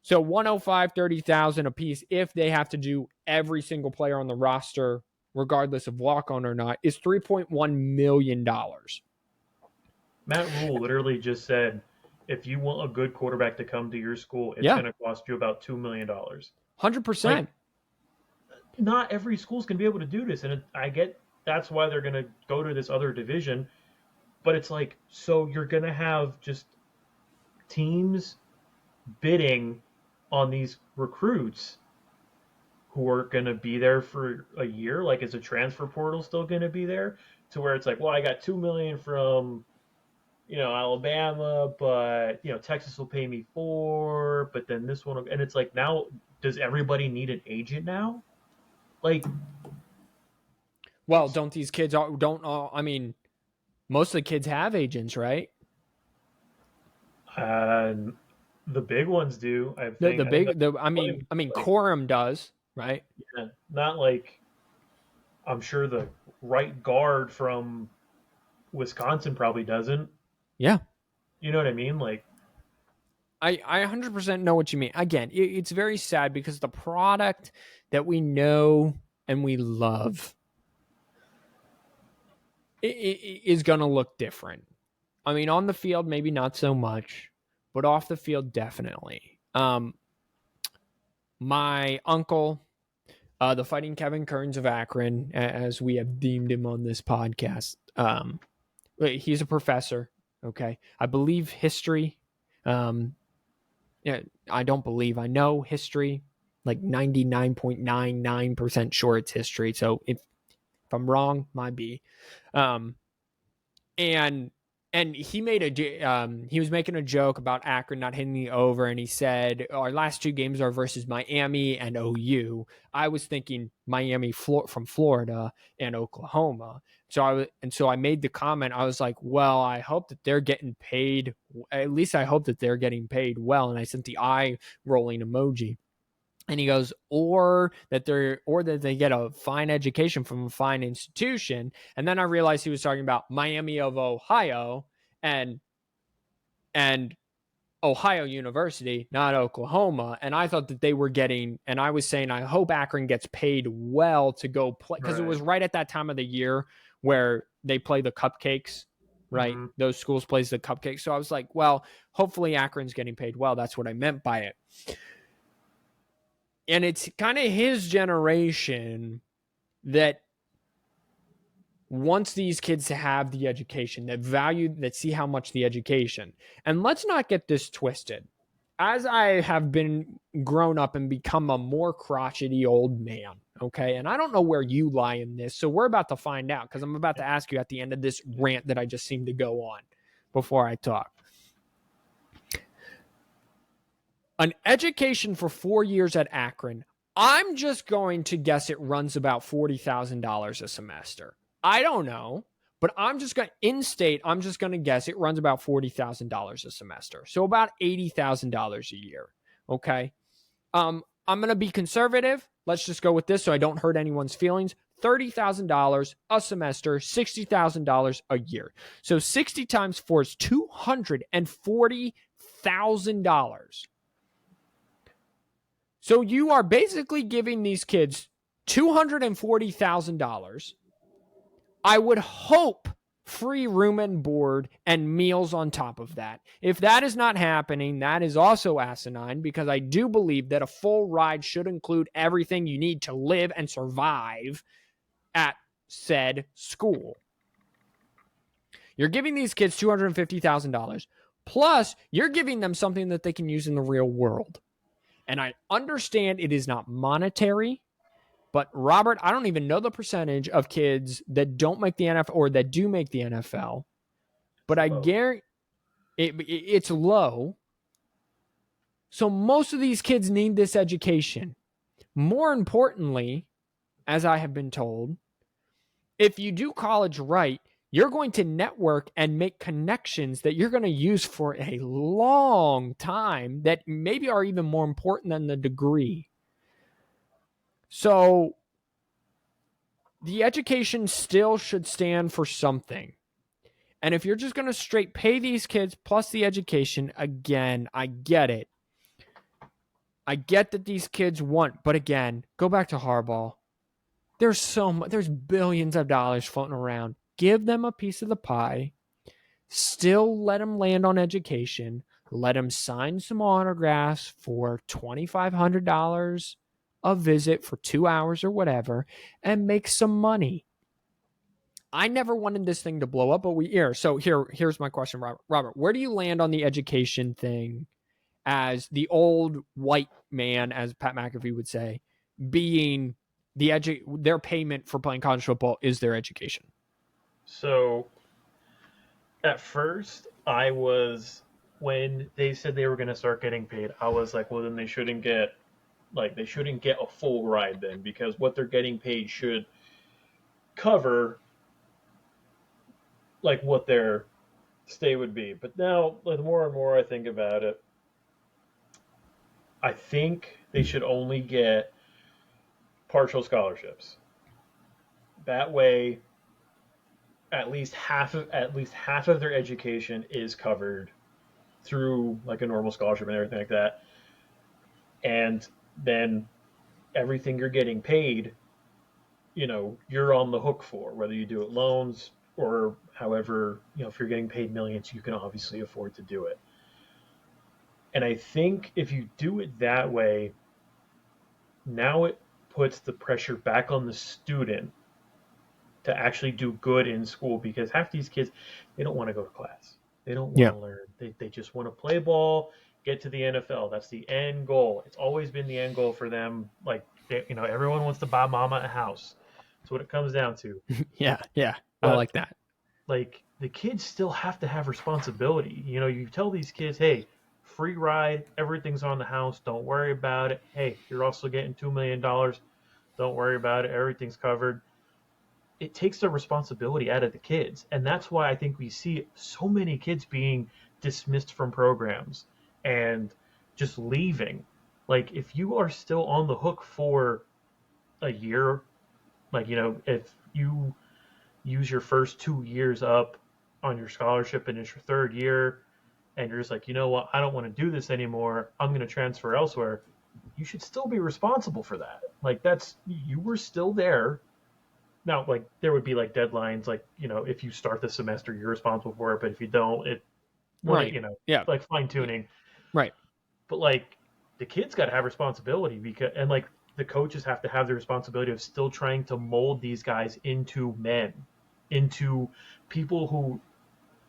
So 105, 30,000 a piece if they have to do every single player on the roster, regardless of walk-on or not, is $3.1 million. Matt Rule literally just said if you want a good quarterback to come to your school, it's Yeah, going to cost you about $2 million. 100%. Like, not every school's going to be able to do this, and I get that's why they're going to go to this other division. But it's like, so you're going to have just teams bidding on these recruits who are going to be there for a year. Like, is the transfer portal still going to be there? To where it's like, well, I got 2 million from Alabama, but Texas will pay me 4, but then this one, and it's like, now does everybody need an agent now? Like, Well, don't these kids all, don't all, I mean, most of the kids have agents, right? uh, the big ones do. I The think. I think big that's the like, I mean like Corum does, right? yeah, not like I'm sure the right guard from Wisconsin probably doesn't. Yeah. You know what I mean? Like, I 100% know what you mean. Again, it's very sad because the product that we know and we love is going to look different. I mean, on the field, maybe not so much, but off the field, definitely. My uncle, the Fighting Kevin Kearns of Akron, as we have deemed him on this podcast, he's a professor. Okay, I believe history. Yeah, I don't believe. I know history, like 99.99% sure it's history. So if I'm wrong, might be. Um, and he made he was making a joke about Akron not hitting the over, and he said our last 2 games are versus Miami and OU. I was thinking Miami from Florida and Oklahoma. So I made the comment. I was like, well, I hope that they're getting paid. At least I hope that they're getting paid well. And I sent the eye rolling emoji. And he goes, or that they get a fine education from a fine institution. And then I realized he was talking about Miami of Ohio and Ohio University, not Oklahoma. And I thought that they were getting, and I was saying, I hope Akron gets paid well to go play, because it was right at that time of the year where they play the cupcakes, right? mm-hmm. Those schools plays the cupcakes. So I was like, well, hopefully Akron's getting paid well. That's what I meant by it. And it's kind of his generation that wants these kids to have the education, that see how much the education. And let's not get this twisted. As I have been grown up and become a more crotchety old man, okay, and I don't know where you lie in this, so we're about to find out, because I'm about to ask you at the end of this rant that I just seem to go on before I talk. An education for 4 years at Akron, I'm just going to guess it runs about $40,000 a semester. I don't know, but I'm just going to guess it runs about $40,000 a semester. So about $80,000 a year. Okay. I'm going to be conservative. Let's just go with this so I don't hurt anyone's feelings. $30,000 a semester, $60,000 a year. So 60 times 4 is $240,000. So you are basically giving these kids $240,000. I would hope free room and board and meals on top of that. If that is not happening, that is also asinine, because I do believe that a full ride should include everything you need to live and survive at said school. You're giving these kids $250,000, plus you're giving them something that they can use in the real world. And I understand it is not monetary, but Robert, I don't even know the percentage of kids that don't make the NFL or that do make the NFL, but I guarantee it's low. So most of these kids need this education. More importantly, as I have been told, if you do college right, you're going to network and make connections that you're going to use for a long time that maybe are even more important than the degree. So the education still should stand for something. And if you're just going to straight pay these kids plus the education, again, I get it. I get that these kids want, but again, go back to Harbaugh. There's billions of dollars floating around. Give them a piece of the pie. Still let them land on education. let him sign some autographs for $2,500 a visit for 2 hours or whatever, and make some money. I never wanted this thing to blow up, but here's my question, Robert. Robert, where do you land on the education thing as the old white man, as Pat McAfee would say, being their payment for playing college football is their education? So at first, when they said they were going to start getting paid, I was like, well, then they shouldn't get a full ride then, because what they're getting paid should cover like what their stay would be. But now, the more and more I think about it, I think they should only get partial scholarships. That way, at least half of their education is covered through like a normal scholarship and everything like that. And then everything you're getting paid, you're on the hook for, whether you do it loans or however, if you're getting paid millions, you can obviously afford to do it. And I think if you do it that way, now it puts the pressure back on the student to actually do good in school, because half these kids, they don't want to go to class. They don't want to learn. They just want to play ball, get to the NFL. That's the end goal. It's always been the end goal for them. Like, everyone wants to buy mama a house. That's what it comes down to. Yeah. But, I like that. Like, the kids still have to have responsibility. You tell these kids, hey, free ride, everything's on the house. Don't worry about it. Hey, you're also getting $2 million. Don't worry about it. Everything's covered. It takes the responsibility out of the kids. And that's why I think we see so many kids being dismissed from programs and just leaving. Like, if you are still on the hook for a year, like, if you use your first 2 years up on your scholarship and it's your third year and you're just like, you know what, I don't want to do this anymore, I'm going to transfer elsewhere, you should still be responsible for that. Like, you were still there. Now, like, there would be like deadlines, like, if you start the semester, you're responsible for it, but if you don't, Right. Yeah. like fine tuning. Right. But like, the kids got to have responsibility, and like the coaches have to have the responsibility of still trying to mold these guys into men, into people who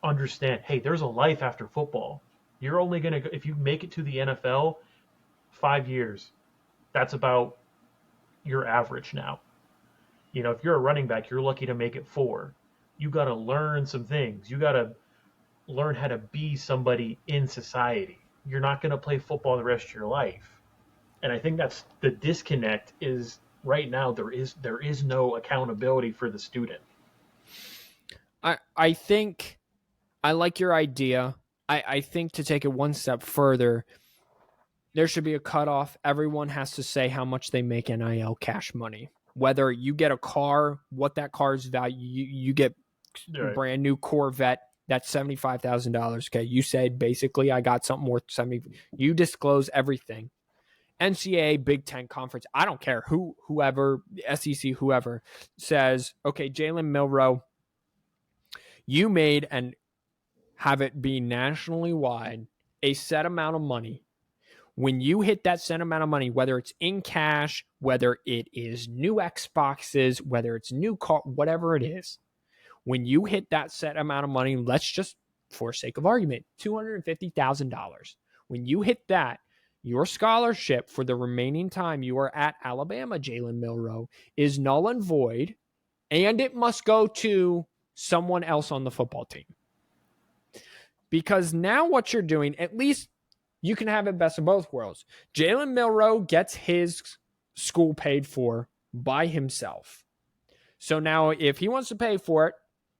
understand, hey, there's a life after football. You're only going to, if you make it to the NFL, 5 years, that's about your average now. If you're a running back, you're lucky to make it 4. You got to learn some things. You got to learn how to be somebody in society. You're not going to play football the rest of your life. And I think that's the disconnect, is right now there is no accountability for the student. I think I like your idea. I think, to take it one step further, there should be a cutoff. Everyone has to say how much they make NIL cash money. Whether you get a car, what that car's value, you get a brand new Corvette, that's $75,000. Okay, you said basically I got something worth 70. You disclose everything. NCAA, Big Ten Conference, I don't care whoever, SEC, whoever says, okay, Jalen Milroe, you made, and have it be nationally wide, a set amount of money. When you hit that set amount of money, whether it's in cash, whether it is new Xboxes, whether it's new car, whatever it is, when you hit that set amount of money, let's just, for sake of argument, $250,000. When you hit that, your scholarship for the remaining time you are at Alabama, Jalen Milroe, is null and void, and it must go to someone else on the football team. Because now what you're doing, at least you can have it best of both worlds. Jalen Milroe gets his school paid for by himself. So now if he wants to pay for it,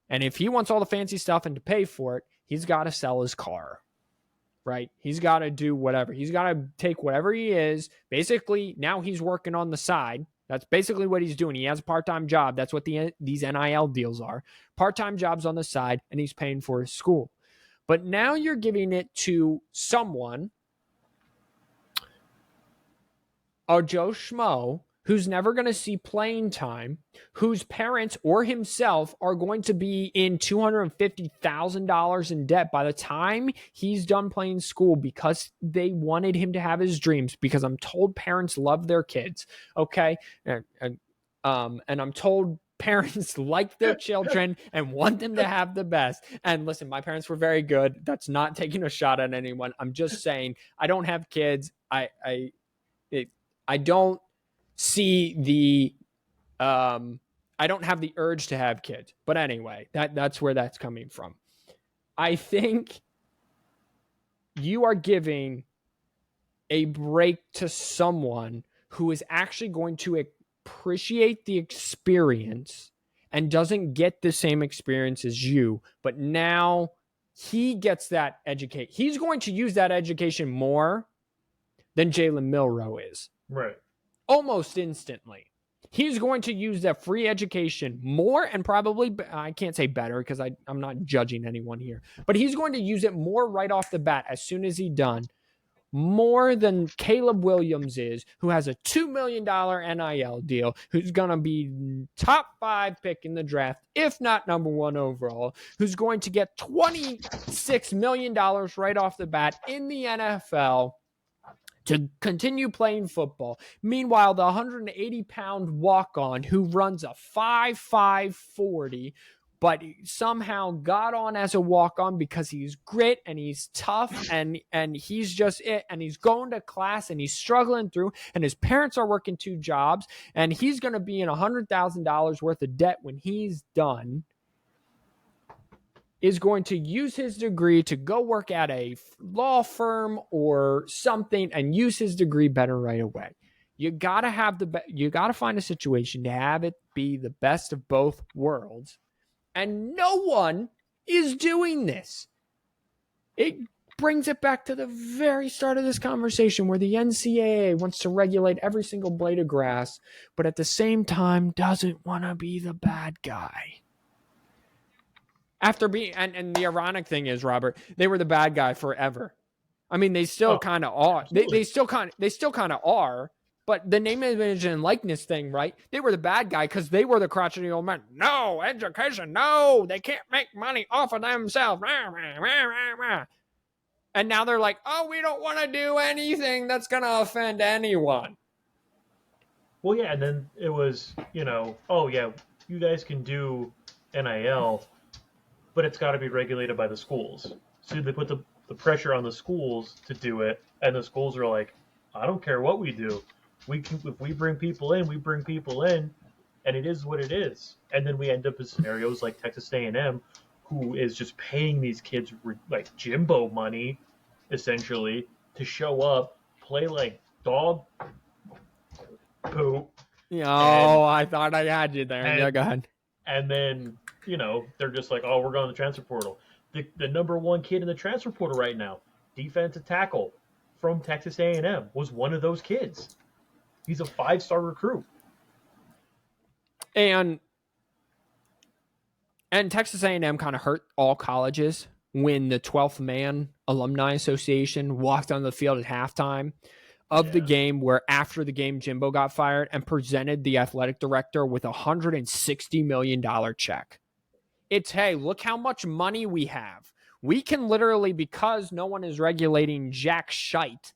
and if he wants all the fancy stuff and to pay for it, he's got to sell his car, right? He's got to do whatever. He's got to take whatever he is. Basically, now he's working on the side. That's basically what he's doing. He has a part-time job. That's what these NIL deals are. Part-time jobs on the side, and he's paying for his school. But now you're giving it to someone, a Joe Schmo, who's never going to see playing time, whose parents or himself are going to be in $250,000 in debt by the time he's done playing school because they wanted him to have his dreams, because I'm told parents love their kids, okay? And I'm told parents like their children and want them to have the best. And listen, my parents were very good. That's not taking a shot at anyone. I'm just saying I don't have kids. I don't see the I don't have the urge to have kids. But anyway, that's where that's coming from. I think you are giving a break to someone who is actually going to appreciate the experience and doesn't get the same experience as you, but now he gets that educate. He's going to use that education more than Jalen Milroe is. Right. Almost instantly. He's going to use that free education more, and probably, I can't say better because I'm not judging anyone here, but he's going to use it more right off the bat as soon as he's done, more than Caleb Williams is, who has a $2 million NIL deal, who's going to be top 5 pick in the draft, if not number 1 overall, who's going to get $26 million right off the bat in the NFL to continue playing football. Meanwhile, the 180-pound walk-on who runs a 5.5 40, but somehow got on as a walk-on because he's grit and he's tough and he's just it, and he's going to class and he's struggling through, and his parents are working 2 jobs, and he's going to be in $100,000 worth of debt when he's done, is going to use his degree to go work at a law firm or something and use his degree better right away. You got to have you got to find a situation to have it be the best of both worlds. And no one is doing this. It brings it back to the very start of this conversation where the NCAA wants to regulate every single blade of grass, but at the same time doesn't want to be the bad guy. After being, and the ironic thing is, Robert, they were the bad guy forever. I mean, they still kind of are. They still kind of are. But the name, image, and likeness thing, right? They were the bad guy because they were the crotchety old men. No education. No, they can't make money off of themselves. And now they're like, oh, we don't want to do anything that's gonna offend anyone. Well, yeah, and then it was, oh yeah, you guys can do NIL, but it's got to be regulated by the schools. So they put the pressure on the schools to do it, and the schools are like, I don't care what we do. If we bring people in, we bring people in, and it is what it is. And then we end up in scenarios like Texas A&M, who is just paying these kids like Jimbo money, essentially, to show up, play like dog poop. I thought I had you there. Yeah, go ahead. And then, they're just like, oh, we're going to the transfer portal. The number 1 kid in the transfer portal right now, defensive tackle from Texas A&M, was one of those kids. He's a 5-star recruit. And Texas A&M kind of hurt all colleges when the 12th Man Alumni Association walked on the field at halftime of the game, where after the game Jimbo got fired, and presented the athletic director with $160 million check. It's, hey, look how much money we have. We can literally, because no one is regulating jack shite,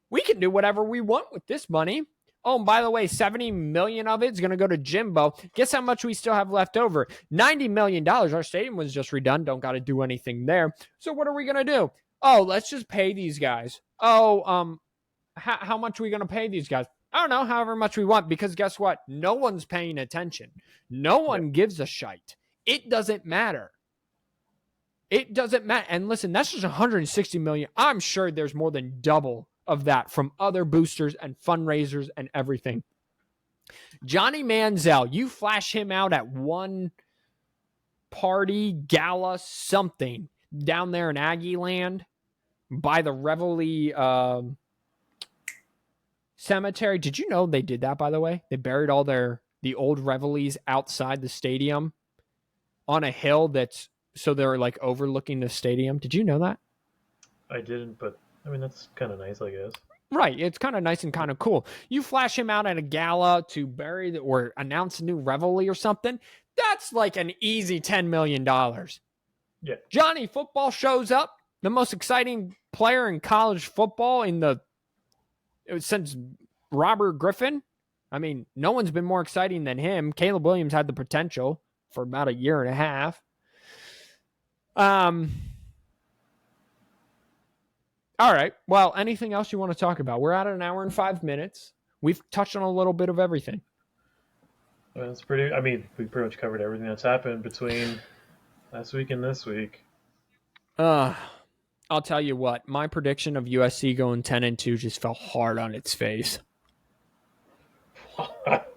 we can do whatever we want with this money. Oh, and by the way, $70 million of it is going to go to Jimbo. Guess how much we still have left over? $90 million. Our stadium was just redone. Don't got to do anything there. So what are we going to do? Oh, let's just pay these guys. Oh, how much are we going to pay these guys? I don't know, however much we want, because guess what? No one's paying attention. No one gives a shite. It doesn't matter. It doesn't matter. And listen, that's just $160 million. I'm sure there's more than double of that from other boosters and fundraisers and everything. Johnny Manziel, you flash him out at one party, gala, something down there in Aggie Land by the Reveille cemetery. Did you know they did that, by the way? They buried all the old Reveilles outside the stadium on a hill so they're like overlooking the stadium. Did you know that? I didn't, but I mean, that's kind of nice, I guess. Right. It's kind of nice and kind of cool. You flash him out at a gala to bury or announce a new reveille or something. That's like an easy $10 million. Yeah. Johnny Football shows up, the most exciting player in college football since Robert Griffin. I mean, no one's been more exciting than him. Caleb Williams had the potential for about a year and a half. All right. Well, anything else you want to talk about? We're at an hour and 5 minutes. We've touched on a little bit of everything. Well, it's pretty. I mean, we pretty much covered everything that's happened between last week and this week. I'll tell you what. My prediction of USC going 10-2 just fell hard on its face. What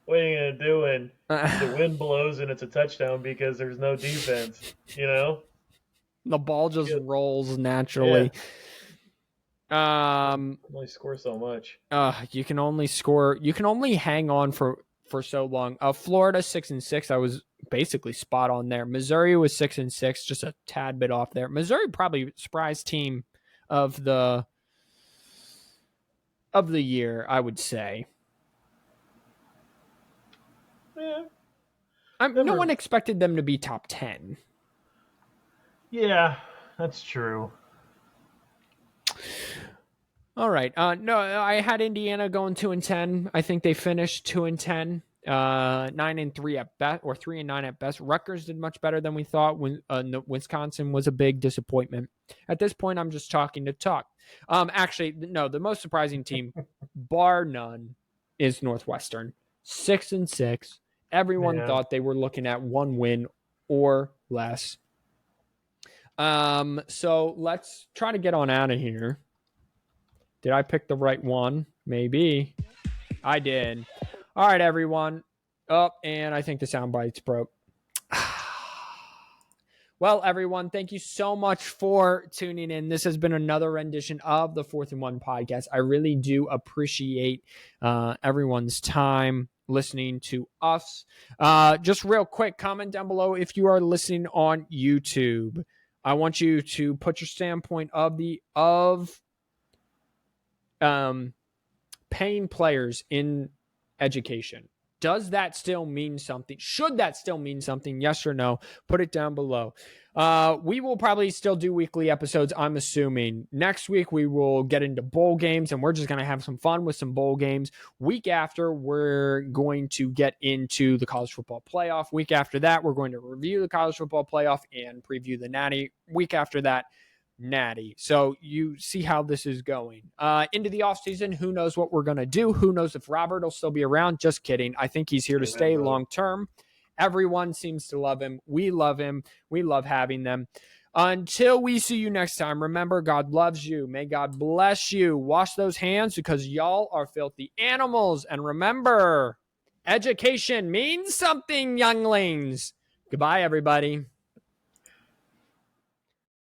are you gonna do when the wind blows and it's a touchdown because there's no defense? You know, the ball just rolls naturally. Yeah. Only score so much. You can only score. You can only hang on for so long. Florida 6-6. I was basically spot on there. Missouri was 6-6, just a tad bit off there. Missouri probably surprise team of the year, I would say. Yeah. No one expected them to be top 10. Yeah, that's true. All right. No, I had Indiana going 2-10. I think they finished 2-10, 9-3 at best, or 3-9 at best. Rutgers did much better than we thought. When Wisconsin was a big disappointment. At this point, I'm just talking to talk. Actually, no. The most surprising team, bar none, is Northwestern. 6-6. Everyone thought they were looking at one win or less. So let's try to get on out of here. Did I pick the right one? Maybe. I did. All right, everyone. And I think the sound bites broke. Well, everyone, thank you so much for tuning in. This has been another rendition of the 4th and 1 podcast. I really do appreciate everyone's time listening to us. Just real quick, comment down below if you are listening on YouTube. I want you to put your standpoint of paying players in education. Does that still mean something? Should that still mean something? Yes or no? Put it down below. We will probably still do weekly episodes, I'm assuming. Next week, we will get into bowl games, and we're just going to have some fun with some bowl games. Week after, we're going to get into the college football playoff. Week after that, we're going to review the college football playoff and preview the Natty. Week after that, Natty. So you see how this is going. Into the offseason, who knows what we're going to do? Who knows if Robert will still be around? Just kidding. I think he's here to stay long term. Everyone seems to love him. We love him. We love having them. Until we see you next time, remember, God loves you. May God bless you. Wash those hands because y'all are filthy animals. And remember, education means something, younglings. Goodbye, everybody.